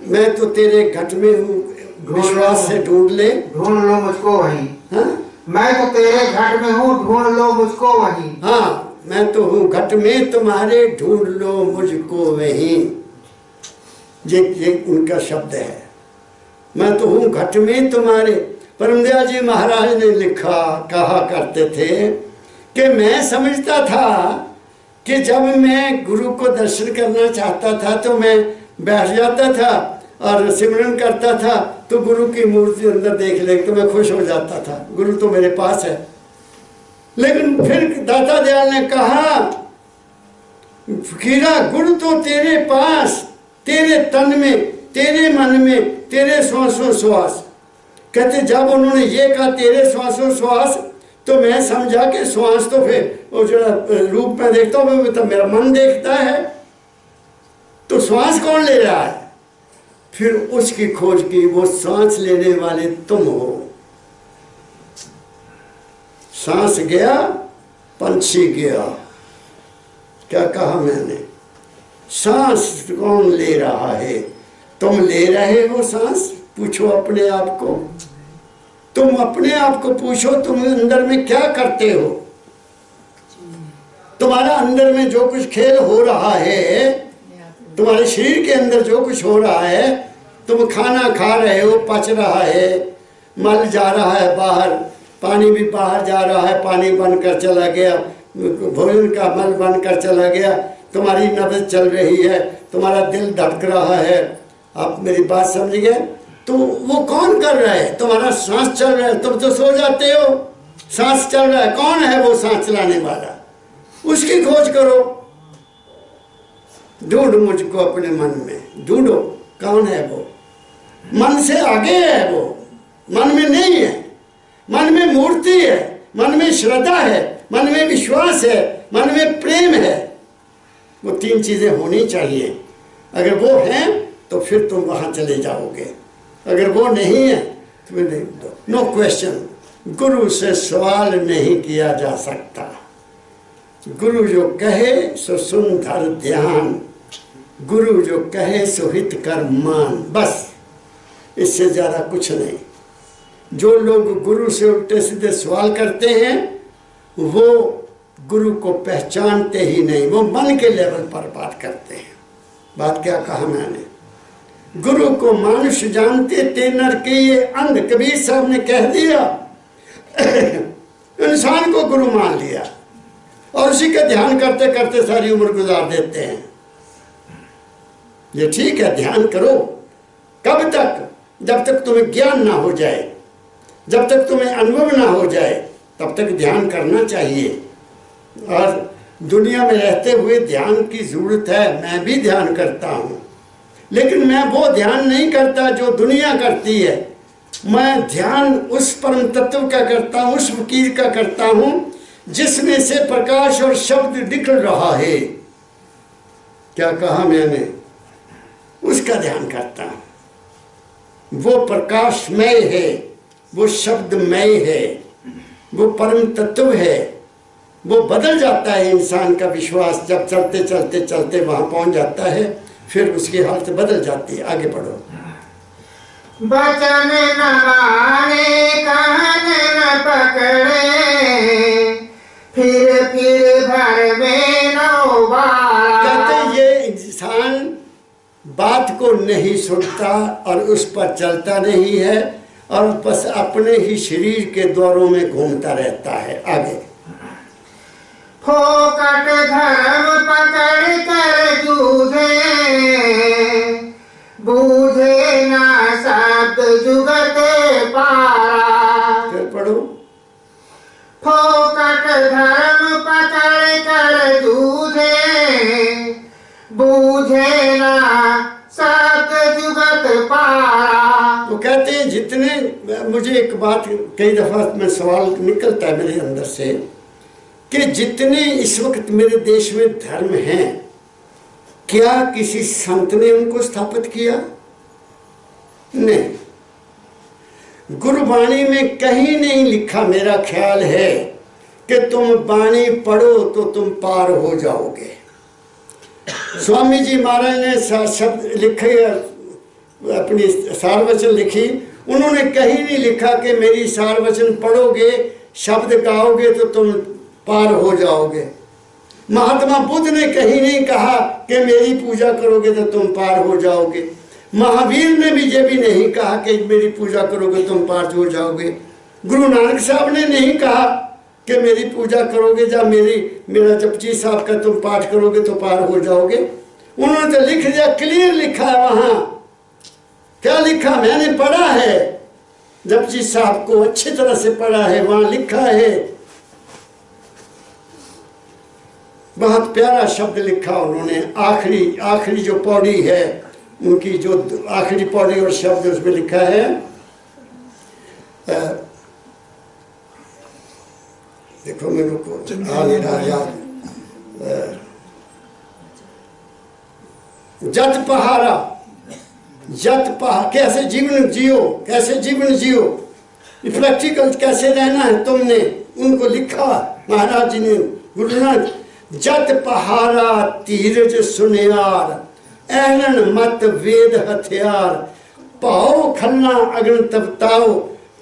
मैं तो तेरे घट में हूँ, विश्वास से ढूंढ ले, ढूंढ लो मुझको वहीं। हाँ? मैं तो तेरे घट में हूँ, ढूंढ लो मुझको वहीं। हाँ, मैं तो हूँ घट में तुम्हारे, ढूंढ लो मुझको वहीं। ये उनका शब्द है, मैं तो हूँ घट में तुम्हारे। परमदयाल जी महाराज ने लिखा, कहा करते थे कि मैं समझता था कि जब मैं गुरु को दर्शन करना चाहता था तो मैं बैठ जाता था और सिमरन करता था, तो गुरु की मूर्ति अंदर देख ले तो मैं खुश हो जाता था, गुरु तो मेरे पास है। लेकिन फिर दाता दयाल ने कहा, फकीरा गुरु तो तेरे पास, तेरे तन में, तेरे मन में, तेरे श्वासों श्वास। कहते जब उन्होंने ये कहा तेरे श्वासों श्वास, तो मैं समझा कि श्वास तो फिर वो जो रूप में देखता हूँ वो तो मेरा मन देखता है, तो श्वास कौन ले रहा है? फिर उसकी खोज की, वो सांस लेने वाले तुम हो। सांस गया पंछी गया, क्या कहा मैंने? सांस कौन ले रहा है? तुम ले रहे हो सांस? पूछो अपने आप को, तुम अपने आप को पूछो, तुम अंदर में क्या करते हो? तुम्हारा अंदर में जो कुछ खेल हो रहा है, तुम्हारे शरीर के अंदर जो कुछ हो रहा है, तुम खाना खा रहे हो, पच रहा है, मल जा रहा है बाहर, पानी भी बाहर जा रहा है, पानी बनकर चला गया, भोजन का मल बनकर चला गया, तुम्हारी नब्ज चल रही है, तुम्हारा दिल धड़क रहा है। आप मेरी बात समझ गए? तो वो कौन कर रहा है? तुम्हारा सांस चल रहा है, तुम तो सो जाते हो, सांस चल रहा है, कौन है वो सांस चलाने वाला? उसकी खोज करो, ढूंढ मुझको अपने मन में, ढूंढो कौन है वो। मन से आगे है वो, मन में नहीं है। मन में मूर्ति है, मन में श्रद्धा है, मन में विश्वास है, मन में प्रेम है। वो तीन चीजें होनी चाहिए। अगर वो हैं तो फिर तुम वहां चले जाओगे, अगर वो नहीं है तो नहीं। नो क्वेश्चन, गुरु से सवाल नहीं किया जा सकता। गुरु जो कहे सो सुन धर ध्यान, गुरु जो कहे सो हित कर मान, बस इससे ज्यादा कुछ नहीं। जो लोग गुरु से उल्टे सीधे सवाल करते हैं वो गुरु को पहचानते ही नहीं, वो मन के लेवल पर बात करते हैं। बात क्या कहा मैंने? गुरु को मानुष जानते ते नर के ये अंध, कबीर साहब ने कह दिया। इंसान को गुरु मान लिया और उसी का ध्यान करते करते सारी उम्र गुजार देते हैं। ये ठीक है, ध्यान करो। कब तक? जब तक तुम्हें ज्ञान ना हो जाए, जब तक तुम्हें अनुभव ना हो जाए, तब तक ध्यान करना चाहिए। और दुनिया में रहते हुए ध्यान की जरूरत है। मैं भी ध्यान करता हूँ, लेकिन मैं वो ध्यान नहीं करता जो दुनिया करती है। मैं ध्यान उस परम तत्व का करता हूँ, उस फकीर का करता हूँ जिसमें से प्रकाश और शब्द निकल रहा है। क्या कहा मैंने? उसका ध्यान करता हूँ। वो प्रकाशमय है, वो शब्दमय है, वो परम तत्व है। वो बदल जाता है इंसान का विश्वास, जब चलते चलते चलते वहां पहुंच जाता है, फिर उसकी हालत बदल जाती है। आगे बढ़ो। बचन न माने कान न पकड़े, फिर भर में नौ बार। कहते ये इंसान बात को नहीं सुनता और उस पर चलता नहीं है और बस अपने ही शरीर के द्वारों में घूमता रहता है। आगे। फोकट धर्म पकड़ कर जूझे, बूझे ना शब्द जुगत पारा। फिर पढ़ो। फोकट धर्म पकड़ कर जूझे, बूझे ना शब्द जुगत पारा। तो कहते हैं जितने, मुझे एक बात कई दफा में सवाल निकलता है मेरे अंदर से कि जितने इस वक्त मेरे देश में धर्म हैं, क्या किसी संत ने उनको स्थापित किया? नहीं। गुरुवाणी में कहीं नहीं लिखा, मेरा ख्याल है, कि तुम वाणी पढ़ो तो तुम पार हो जाओगे। स्वामी जी महाराज ने शब्द लिखे, अपनी सार वचन लिखी, उन्होंने कहीं नहीं लिखा कि मेरी सार वचन पढ़ोगे, शब्द गाओगे तो तुम पार हो जाओगे। महात्मा बुद्ध ने कहीं नहीं कहा कि मेरी पूजा करोगे तो तुम पार हो जाओगे। महावीर ने भी ये भी नहीं कहा कि मेरी पूजा करोगे तुम पार हो जाओगे। गुरु नानक साहब ने नहीं कहा कि मेरी पूजा करोगे या मेरा जपजी साहब का तुम पाठ करोगे तो पार हो जाओगे। उन्होंने तो लिख दिया, क्लियर लिखा है वहां। क्या लिखा? मैंने पढ़ा है, जपजी साहब को अच्छी तरह से पढ़ा है, वहां लिखा है। बहुत प्यारा शब्द लिखा उन्होंने। आखिरी जो पौड़ी है उनकी, जो आखिरी पौड़ी और शब्द उसमें लिखा है, देखो मेरे को आ नहीं रहा याद। जत पहारा, कैसे जीवन जियो, कैसे जीवन जियो, प्रैक्टिकल कैसे रहना है, तुमने उनको लिखा। महाराज जी ने गुरु नानक, जत पहारा तीरज सुनियार, ऐलन मत वेद हथियार, पाओ खन्ना अग्न तपताओ,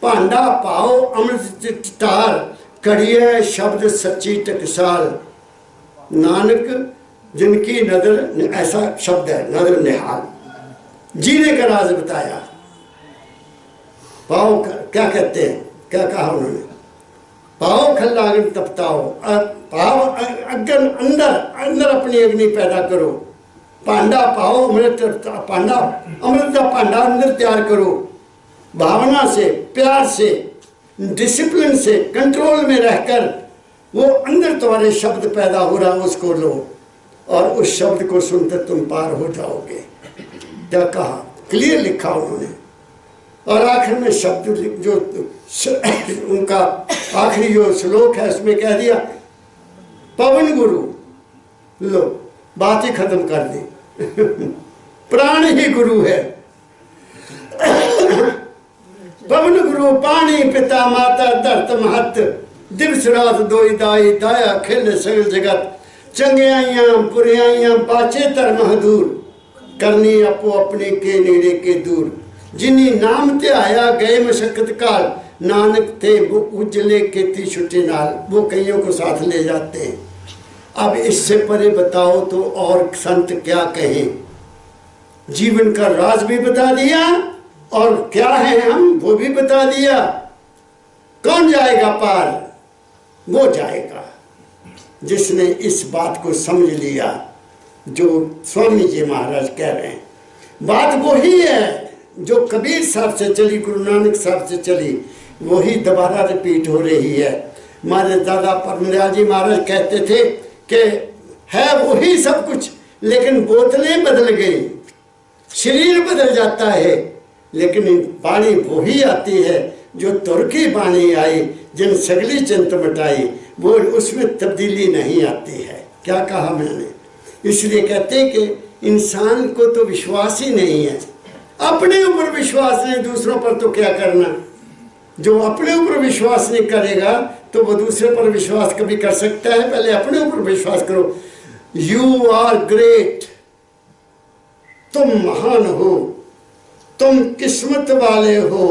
भांडा पाओ अमृत टार, कड़िए शब्द सच्ची टकसाल। नानक जिनकी नजर, ऐसा शब्द है नजर निहाल, जीने का राज बताया। पाओ क्या कहते हैं, क्या कहा उन्होंने, पाओ खल्ला अग्नि तपताओ, पाओ अग्नि अंदर अंदर अपनी अग्नि पैदा करो, पांडा पाओ अमृत, पांडा अमृत का पांडा अंदर तैयार करो, भावना से, प्यार से, डिसिप्लिन से, कंट्रोल में रहकर वो अंदर तुम्हारे शब्द पैदा हो रहा, उसको लो और उस शब्द को सुनकर तुम पार हो जाओगे। क्या कहा, क्लियर लिखा उन्होंने। और आखिर में शब्द जो उनका आखिरी जो श्लोक है उसमें कह दिया, पवन गुरु, लो बात ही खत्म कर दी। प्राण ही गुरु है। पवन गुरु पानी पिता माता धरत महत, दिवस रात दोई दाई दाया खेल सगल जगत, चंगियाइयां बुरियाइयां बाचे धर्म दूर, करनी अपो अपने के नेड़े के दूर, जिन्नी नाम ते आया गए मशक्कत काल, नानक थे वो उजले खेती छुट्टी नाल। वो कईयों को साथ ले जाते हैं। अब इससे परे बताओ तो और संत क्या कहें। जीवन का राज भी बता दिया और क्या है हम वो भी बता दिया। कौन जाएगा पार, वो जाएगा जिसने इस बात को समझ लिया जो स्वामी जी महाराज कह रहे हैं। बात वही है जो कबीर साहब से चली, गुरु नानक साहब से चली, वही दोबारा रिपीट हो रही है। हमारे दादा परमदयाल जी महाराज कहते थे कि है वही सब कुछ, लेकिन बोतलें बदल गई, शरीर बदल जाता है, लेकिन बाणी वही आती है जो तुर्की बाणी आई, जिन सगली चिंत मटाई, वो उसमें तब्दीली नहीं आती है। क्या कहा मैंने, इसलिए कहते हैं कि इंसान को तो विश्वास ही नहीं है। अपने ऊपर विश्वास नहीं, दूसरों पर तो क्या करना। जो अपने ऊपर विश्वास नहीं करेगा तो वो दूसरे पर विश्वास कभी कर सकता है। पहले अपने ऊपर विश्वास करो। यू आर ग्रेट, तुम महान हो, तुम किस्मत वाले हो,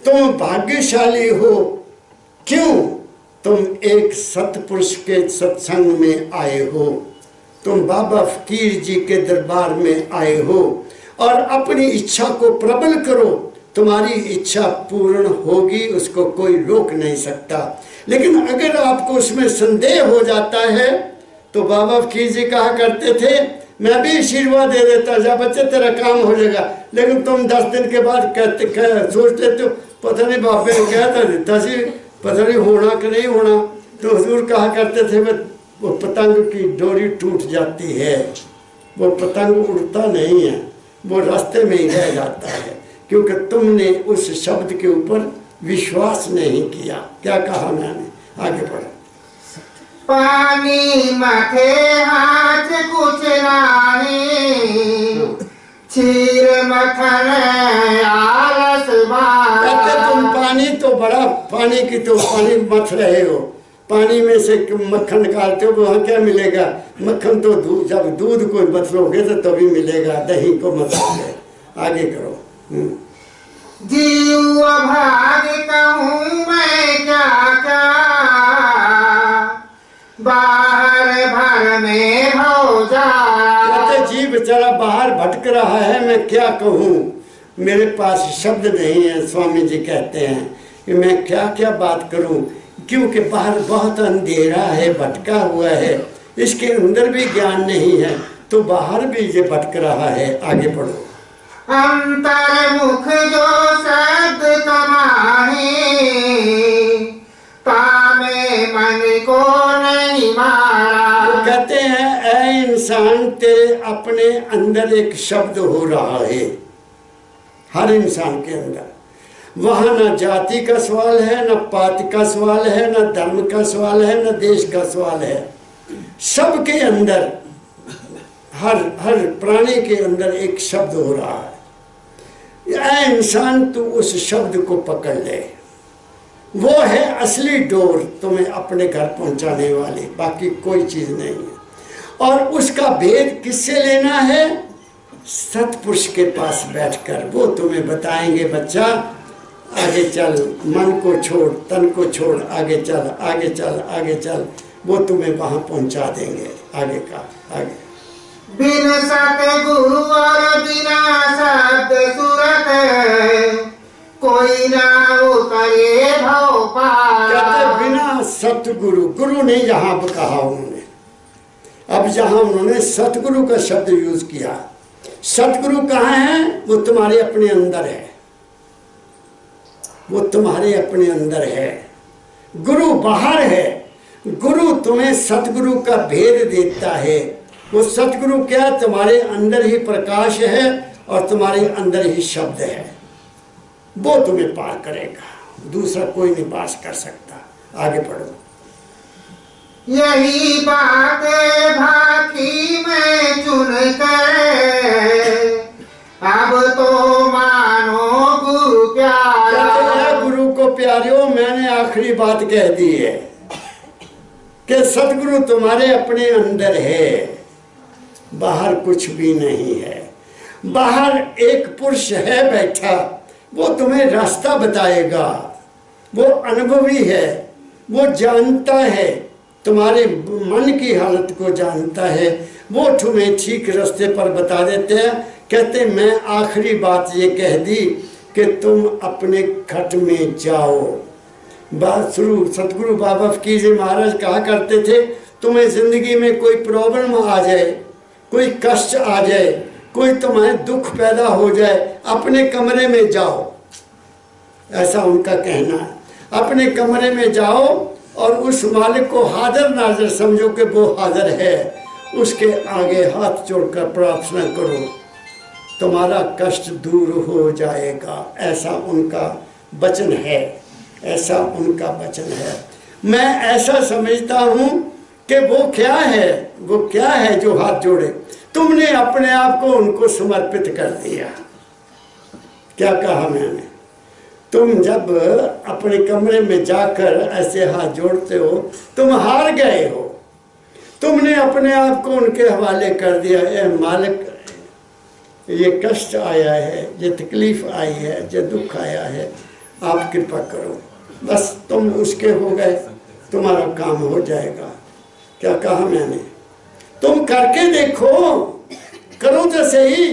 तुम भाग्यशाली हो। क्यों? तुम एक सतपुरुष के सत्संग में आए हो, तुम बाबा फकीर जी के दरबार में आए हो, और अपनी इच्छा को प्रबल करो, तुम्हारी इच्छा पूर्ण होगी, उसको कोई रोक नहीं सकता। लेकिन अगर आपको उसमें संदेह हो जाता है तो बाबा फकीर जी कहा करते थे, मैं भी आशीर्वाद दे देता, जा बच्चे तेरा काम हो जाएगा। लेकिन तुम 10 दिन के बाद सोच लेते हो पता नहीं बाबे हो गया था देता सी, पता नहीं होना कि नहीं होना। तो हुजूर कहा करते थे वो पतंग की डोरी टूट जाती है, वो पतंग उड़ता नहीं है, वो रास्ते में ही रह जाता है, क्योंकि तुमने उस शब्द के ऊपर विश्वास नहीं किया। क्या कहा मैंने, आगे बढ़ो। पानी माथे हाथ कुछ नाही, चीर मथन आलस कहते तुम पानी तो बड़ा, पानी की तो पानी मथ रहे हो, पानी में से मक्खन निकालते हो, वहाँ क्या मिलेगा? मक्खन तो दूध, जब दूध को मथलोगे तो तभी मिलेगा, दही को मथलोगे। आगे करो। जीव भाग कहूँ मैं क्या क्या, बाहर भर में हो जा। कहते जीव बेचारा बाहर भटक रहा है, मैं क्या कहूँ, मेरे पास शब्द नहीं है। स्वामी जी कहते हैं कि मैं क्या क्या बात करूँ, क्योंकि बाहर बहुत अंधेरा है, भटका हुआ है, इसके अंदर भी ज्ञान नहीं है, तो बाहर भी ये भटक रहा है। आगे बढ़ो। अंतर्मुख जो शब्द कमाहे, तामे मन को नहीं मारा। तो कहते हैं ऐ इंसान, तेरे अपने अंदर एक शब्द हो रहा है, हर इंसान के अंदर। वहाँ न जाति का सवाल है, न पात का सवाल है, न धर्म का सवाल है, न देश का सवाल है। सबके अंदर, हर प्राणी के अंदर एक शब्द हो रहा है। ऐ इंसान तू उस शब्द को पकड़ ले, वो है असली डोर तुम्हें अपने घर पहुंचाने वाली, बाकी कोई चीज़ नहीं है। और उसका भेद किससे लेना है? सतपुरुष के पास बैठकर वो तुम्हें बताएंगे, बच्चा आगे चल, मन को छोड़, तन को छोड़, आगे चल, आगे चल, आगे चल। वो तुम्हें वहाँ पहुँचा देंगे आगे का आगे। बिन सतगुरु और बिना सत सूरत कोई ना उतरे भव पार। कहते बिना सतगुरु, गुरु ने यहाँ पर कहा उन्होंने, अब जहाँ उन्होंने सतगुरु का शब्द यूज किया। सतगुरु कहाँ है? वो तुम्हारे अपने अंदर है, वो तुम्हारे अपने अंदर है। गुरु बाहर है। गुरु तुम्हें सतगुरु का भेद देता है। वो सतगुरु क्या? तुम्हारे अंदर ही प्रकाश है और तुम्हारे अंदर ही शब्द है। वो तुम्हें पार करेगा, दूसरा कोई नहीं पास कर सकता। आगे पढ़ो। यही बात भाकी में चुन कर अब तो मानो गुरु प्यारा। गुरु को प्यारियों, मैंने आखिरी बात कह दी है कि सतगुरु तुम्हारे अपने अंदर है, बाहर कुछ भी नहीं है। बाहर एक पुरुष है बैठा, वो तुम्हें रास्ता बताएगा। वो अनुभवी है, वो जानता है, तुम्हारे मन की हालत को जानता है। वो तुम्हें ठीक रास्ते पर बता देते हैं। कहते मैं आखिरी बात ये कह दी कि तुम अपने खट में जाओ। बात शुरू सतगुरु बाबा फकीर जी महाराज कहा करते थे, तुम्हें जिंदगी में कोई प्रॉब्लम आ जाए, कोई कष्ट आ जाए, कोई तुम्हें दुख पैदा हो जाए, अपने कमरे में जाओ। ऐसा उनका कहना है। अपने कमरे में जाओ और उस मालिक को हाजिर नाजिर समझो कि वो हाजिर है। उसके आगे हाथ जोड़कर प्रार्थना करो, तुम्हारा कष्ट दूर हो जाएगा। ऐसा उनका वचन है, ऐसा उनका वचन है। मैं ऐसा समझता हूँ कि वो क्या है, वो क्या है जो हाथ जोड़े? तुमने अपने आप को उनको समर्पित कर दिया। क्या कहा मैंने? तुम जब अपने कमरे में जाकर ऐसे हाथ जोड़ते हो, तुम हार गए हो। तुमने अपने आप को उनके हवाले कर दिया। ए मालिक, ये कष्ट आया है, ये तकलीफ आई है, ये दुख आया है, आप कृपा करो। बस तुम उसके हो गए, तुम्हारा काम हो जाएगा। क्या कहा मैंने? तुम करके देखो, करो तो सही,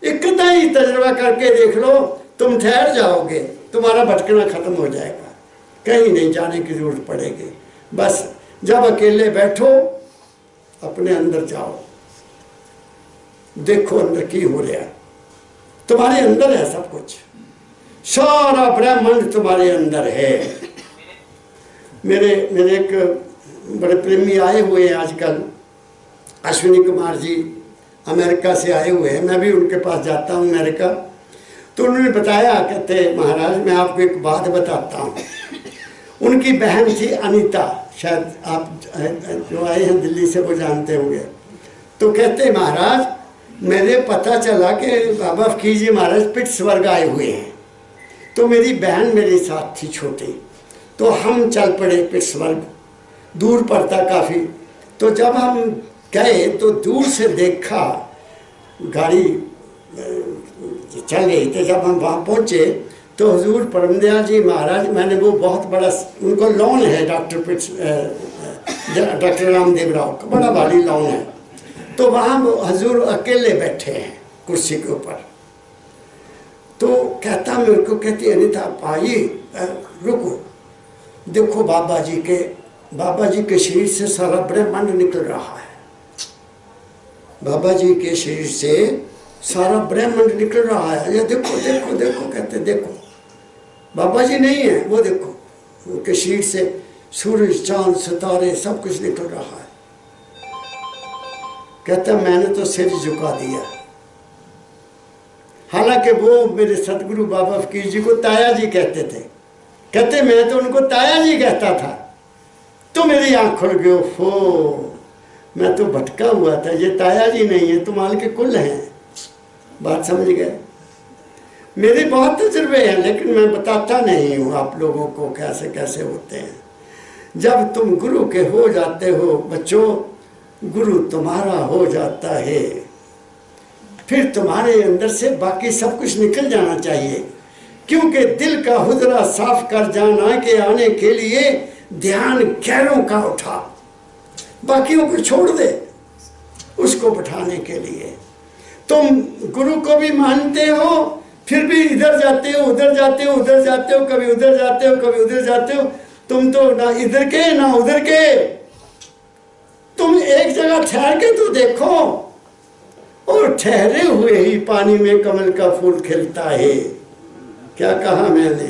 इतना ही तजुर्बा करके देख लो, तुम ठहर जाओगे, तुम्हारा भटकना खत्म हो जाएगा, कहीं नहीं जाने की जरूरत पड़ेगी। बस जब अकेले बैठो, अपने अंदर जाओ, देखो अंदर की हो रहा है। तुम्हारे अंदर है सब कुछ, सारा ब्रह्मांड तुम्हारे अंदर है। मेरे एक बड़े प्रेमी आए हुए हैं आजकल, अश्विनी कुमार जी अमेरिका से आए हुए हैं। मैं भी उनके पास जाता हूँ अमेरिका। तो उन्होंने बताया, कहते महाराज मैं आपको एक बात बताता हूँ। उनकी बहन थी अनीता, शायद आप जो आए हैं दिल्ली से वो जानते होंगे। तो कहते महाराज मेरे पता चला कि बाबा फकीर जी महाराज पिट्सबर्ग आए हुए हैं। तो मेरी बहन मेरे साथ थी छोटी, तो हम चल पड़े पिट्सबर्ग, दूर पड़ता काफ़ी। तो जब हम गए तो दूर से देखा, गाड़ी चल गई। तो जब हम वहाँ पहुँचे तो हुजूर परमदयाल जी महाराज, मैंने वो बहुत बड़ा, उनको लॉन है डॉक्टर रामदेव राव का बड़ा भारी लॉन है। तो वहाँ हुजूर अकेले बैठे हैं कुर्सी के ऊपर। तो कहता मेरे को, कहती अनिता भाई रुको, देखो बाबा जी के शरीर से सारा ब्रह्मांड निकल रहा है। बाबा जी के शरीर से सारा ब्रह्मांड निकल रहा है। ये देखो देखो देखो, कहते देखो बाबा जी नहीं है, वो देखो उनके शरीर से सूरज चांद सितारे सब कुछ निकल रहा है। कहता मैंने तो सिर झुका दिया। हालांकि वो मेरे सतगुरु बाबा फकीर जी को ताया जी कहते थे। कहते मैं तो उनको ताया जी कहता था। तो मेरी आँख खुल गई, हो मैं तो भटका हुआ था, ये ताया जी नहीं है, तो माल के कुल हैं। बात समझ गए? मेरे बहुत तजुर्बे हैं, लेकिन मैं बताता नहीं हूँ आप लोगों को कैसे कैसे होते हैं। जब तुम गुरु के हो जाते हो बच्चों, गुरु तुम्हारा हो जाता है, फिर तुम्हारे अंदर से बाकी सब कुछ निकल जाना चाहिए। क्योंकि दिल का हुजरा साफ कर जाना के आने के लिए ध्यान गैरों का उठा, बाकियों को छोड़ दे उसको बैठाने के लिए। तुम गुरु को भी मानते हो, फिर भी इधर जाते हो उधर जाते हो उधर जाते हो, कभी उधर जाते हो कभी उधर जाते हो। तुम तो ना इधर के ना उधर के, तुम एक जगह ठहर के तो देखो। और ठहरे हुए ही पानी में कमल का फूल खिलता है। क्या कहा मैंने?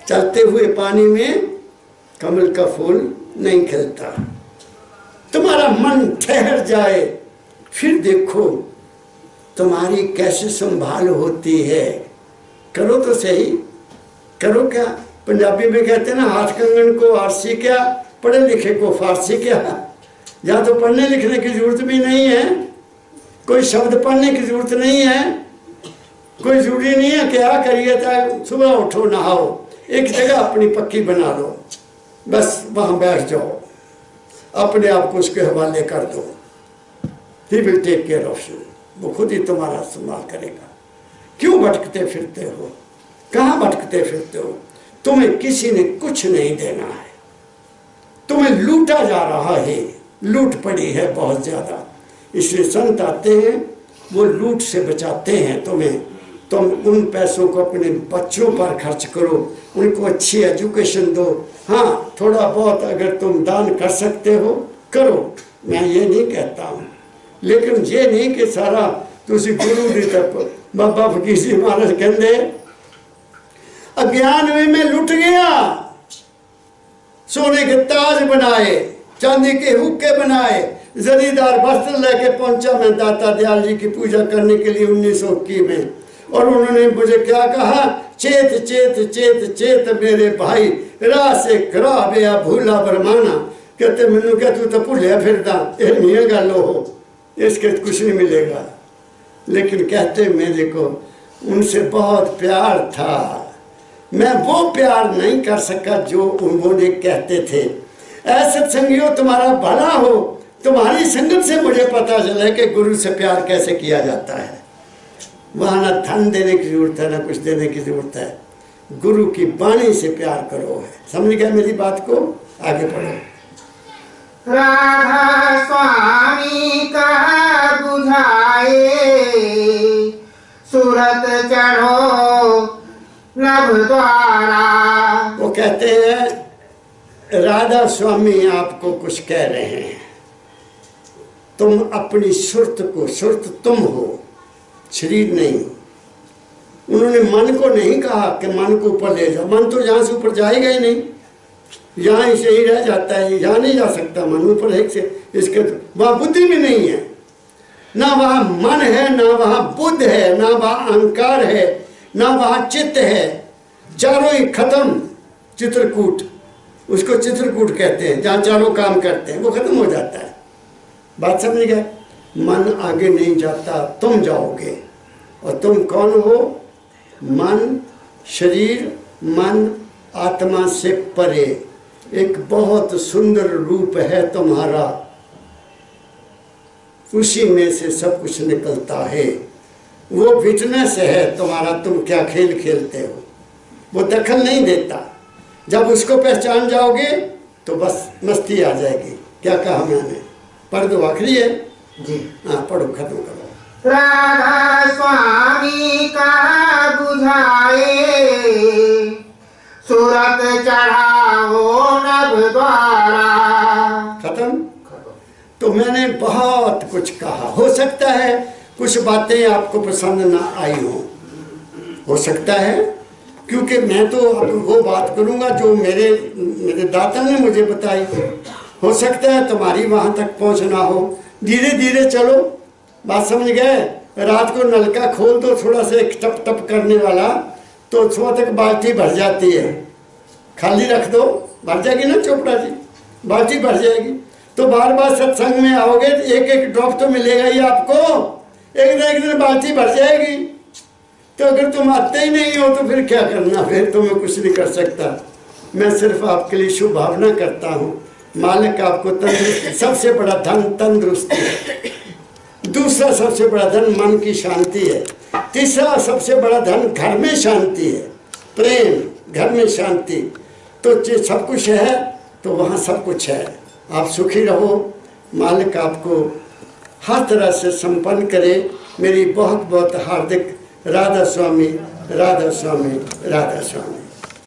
चलते हुए पानी में कमल का फूल नहीं खिलता। तुम्हारा मन ठहर जाए, फिर देखो तुम्हारी कैसे संभाल होती है। करो तो सही, करो क्या? पंजाबी में कहते हैं ना, हाथ कंगन को आरसी क्या, पढ़े लिखे को फारसी क्या। यहाँ तो पढ़ने लिखने की जरूरत भी नहीं है, कोई शब्द पढ़ने की जरूरत नहीं है, कोई जरूरी नहीं है। क्या करिए था, सुबह उठो नहाओ, एक जगह अपनी पक्की बना लो, बस वहाँ बैठ जाओ, अपने आप को उसके हवाले कर दो। He will take care of you, वो खुद ही तुम्हारा संभाल करेगा। क्यों भटकते फिरते हो? कहाँ भटकते फिरते हो? तुम्हें किसी ने कुछ नहीं देना है, तुम्हें लूटा जा रहा है, लूट पड़ी है बहुत ज्यादा। इसलिए संत आते हैं, वो लूट से बचाते हैं तुम्हें। तुम उन पैसों को अपने बच्चों पर खर्च करो, उनको अच्छी एजुकेशन दो। हाँ, थोड़ा बहुत अगर तुम दान कर सकते हो करो, मैं ये नहीं कहता हूँ, लेकिन ये नहीं कि सारा तुसी गुरु दी तरफ बाबा फकीर जी महाराज कहते अज्ञान में लुट गया, सोने के ताज बनाए, चांदी के हुक्के बनाए, जरीदार वस्त्र लेके पहुंचा मैं दाता दयाल जी की पूजा करने के लिए 1921 में। और उन्होंने मुझे क्या कहा? चेत चेत चेत चेत मेरे भाई, राह से खरा बेया भूला बरमाना। कहते मैनू क्या तू तो भूलिया फिरदा, ये नहीं है गल हो, इसके कुछ नहीं मिलेगा। लेकिन कहते मेरे को उनसे बहुत प्यार था, मैं वो प्यार नहीं कर सका जो उन्होंने कहते थे। ऐसे सत्संगियों, तुम्हारा भला हो, तुम्हारी संगत से मुझे पता चला कि गुरु से प्यार कैसे किया जाता है। वहाँ ना धन देने की जरूरत है, ना कुछ देने की जरूरत है, गुरु की वाणी से प्यार करो है। समझ गया मेरी बात को? आगे पढ़ो। राधा स्वामी का बुझाए, सूरत चढ़ो नभ द्वारा। वो कहते हैं राधा स्वामी आपको कुछ कह रहे हैं, तुम अपनी सुरत को, सुरत तुम हो, शरीर नहीं। उन्होंने मन को नहीं कहा कि मन को ऊपर ले जाओ, मन तो यहाँ से ऊपर जाएगा ही नहीं, यहाँ से ही रह जाता है, यहाँ नहीं जा सकता मन ऊपर। एक से इसके तो वहाँ बुद्धि भी नहीं है, ना वहाँ मन है, ना वहाँ बुद्ध है, ना वहाँ अहंकार है, ना वहाँ चित्त है, चारों ही खत्म। चित्रकूट, उसको चित्रकूट कहते हैं, जहाँ चारों काम करते हैं, वो खत्म हो जाता है। बात समझ गए? मन आगे नहीं जाता, तुम जाओगे। और तुम कौन हो? मन, शरीर, मन, आत्मा से परे एक बहुत सुंदर रूप है तुम्हारा, उसी में से सब कुछ निकलता है। वो विटनेस है तुम्हारा, तुम क्या खेल खेलते हो, वो दखल नहीं देता। जब उसको पहचान जाओगे तो बस मस्ती आ जाएगी। क्या कहा मैंने? पढ़ दो, आखिरी है जी। हाँ, पढ़ो, खत्म करो। राधा स्वामी का बुझाए, सूरत चढ़ाओ नभ द्वारा। खत्म। तो मैंने बहुत कुछ कहा, हो सकता है कुछ बातें आपको पसंद ना आई हो सकता है, क्योंकि मैं तो अब वो बात करूंगा जो मेरे दाता ने मुझे बताई। हो सकता है तुम्हारी वहां तक पहुंचना हो, धीरे धीरे चलो। बात समझ गए? रात को नलका खोल दो थोड़ा सा, एक टप टप करने वाला, तो सुबह तक बाल्टी भर जाती है। खाली रख दो, भर जाएगी ना चोपड़ा जी, बाल्टी भर जाएगी। तो बार बार सत्संग में आओगे एक एक ड्रॉप तो मिलेगा ही आपको, एक दिन बाल्टी भर जाएगी। तो अगर तुम आते ही नहीं हो तो फिर क्या करना, फिर तो मैं कुछ नहीं कर सकता। मैं सिर्फ आपके लिए शुभ भावना करता हूँ। मालिक आपको तंदुरुस्ती, सबसे बड़ा धन तंदुरुस्ती है। दूसरा सबसे बड़ा धन मन की शांति है। तीसरा सबसे बड़ा धन घर में शांति है, प्रेम, घर में शांति। तो सब कुछ है तो वहाँ सब कुछ है। आप सुखी रहो, मालिक आपको हर तरह से संपन्न करे। मेरी बहुत बहुत हार्दिक राधा स्वामी, राधा स्वामी, राधा स्वामी।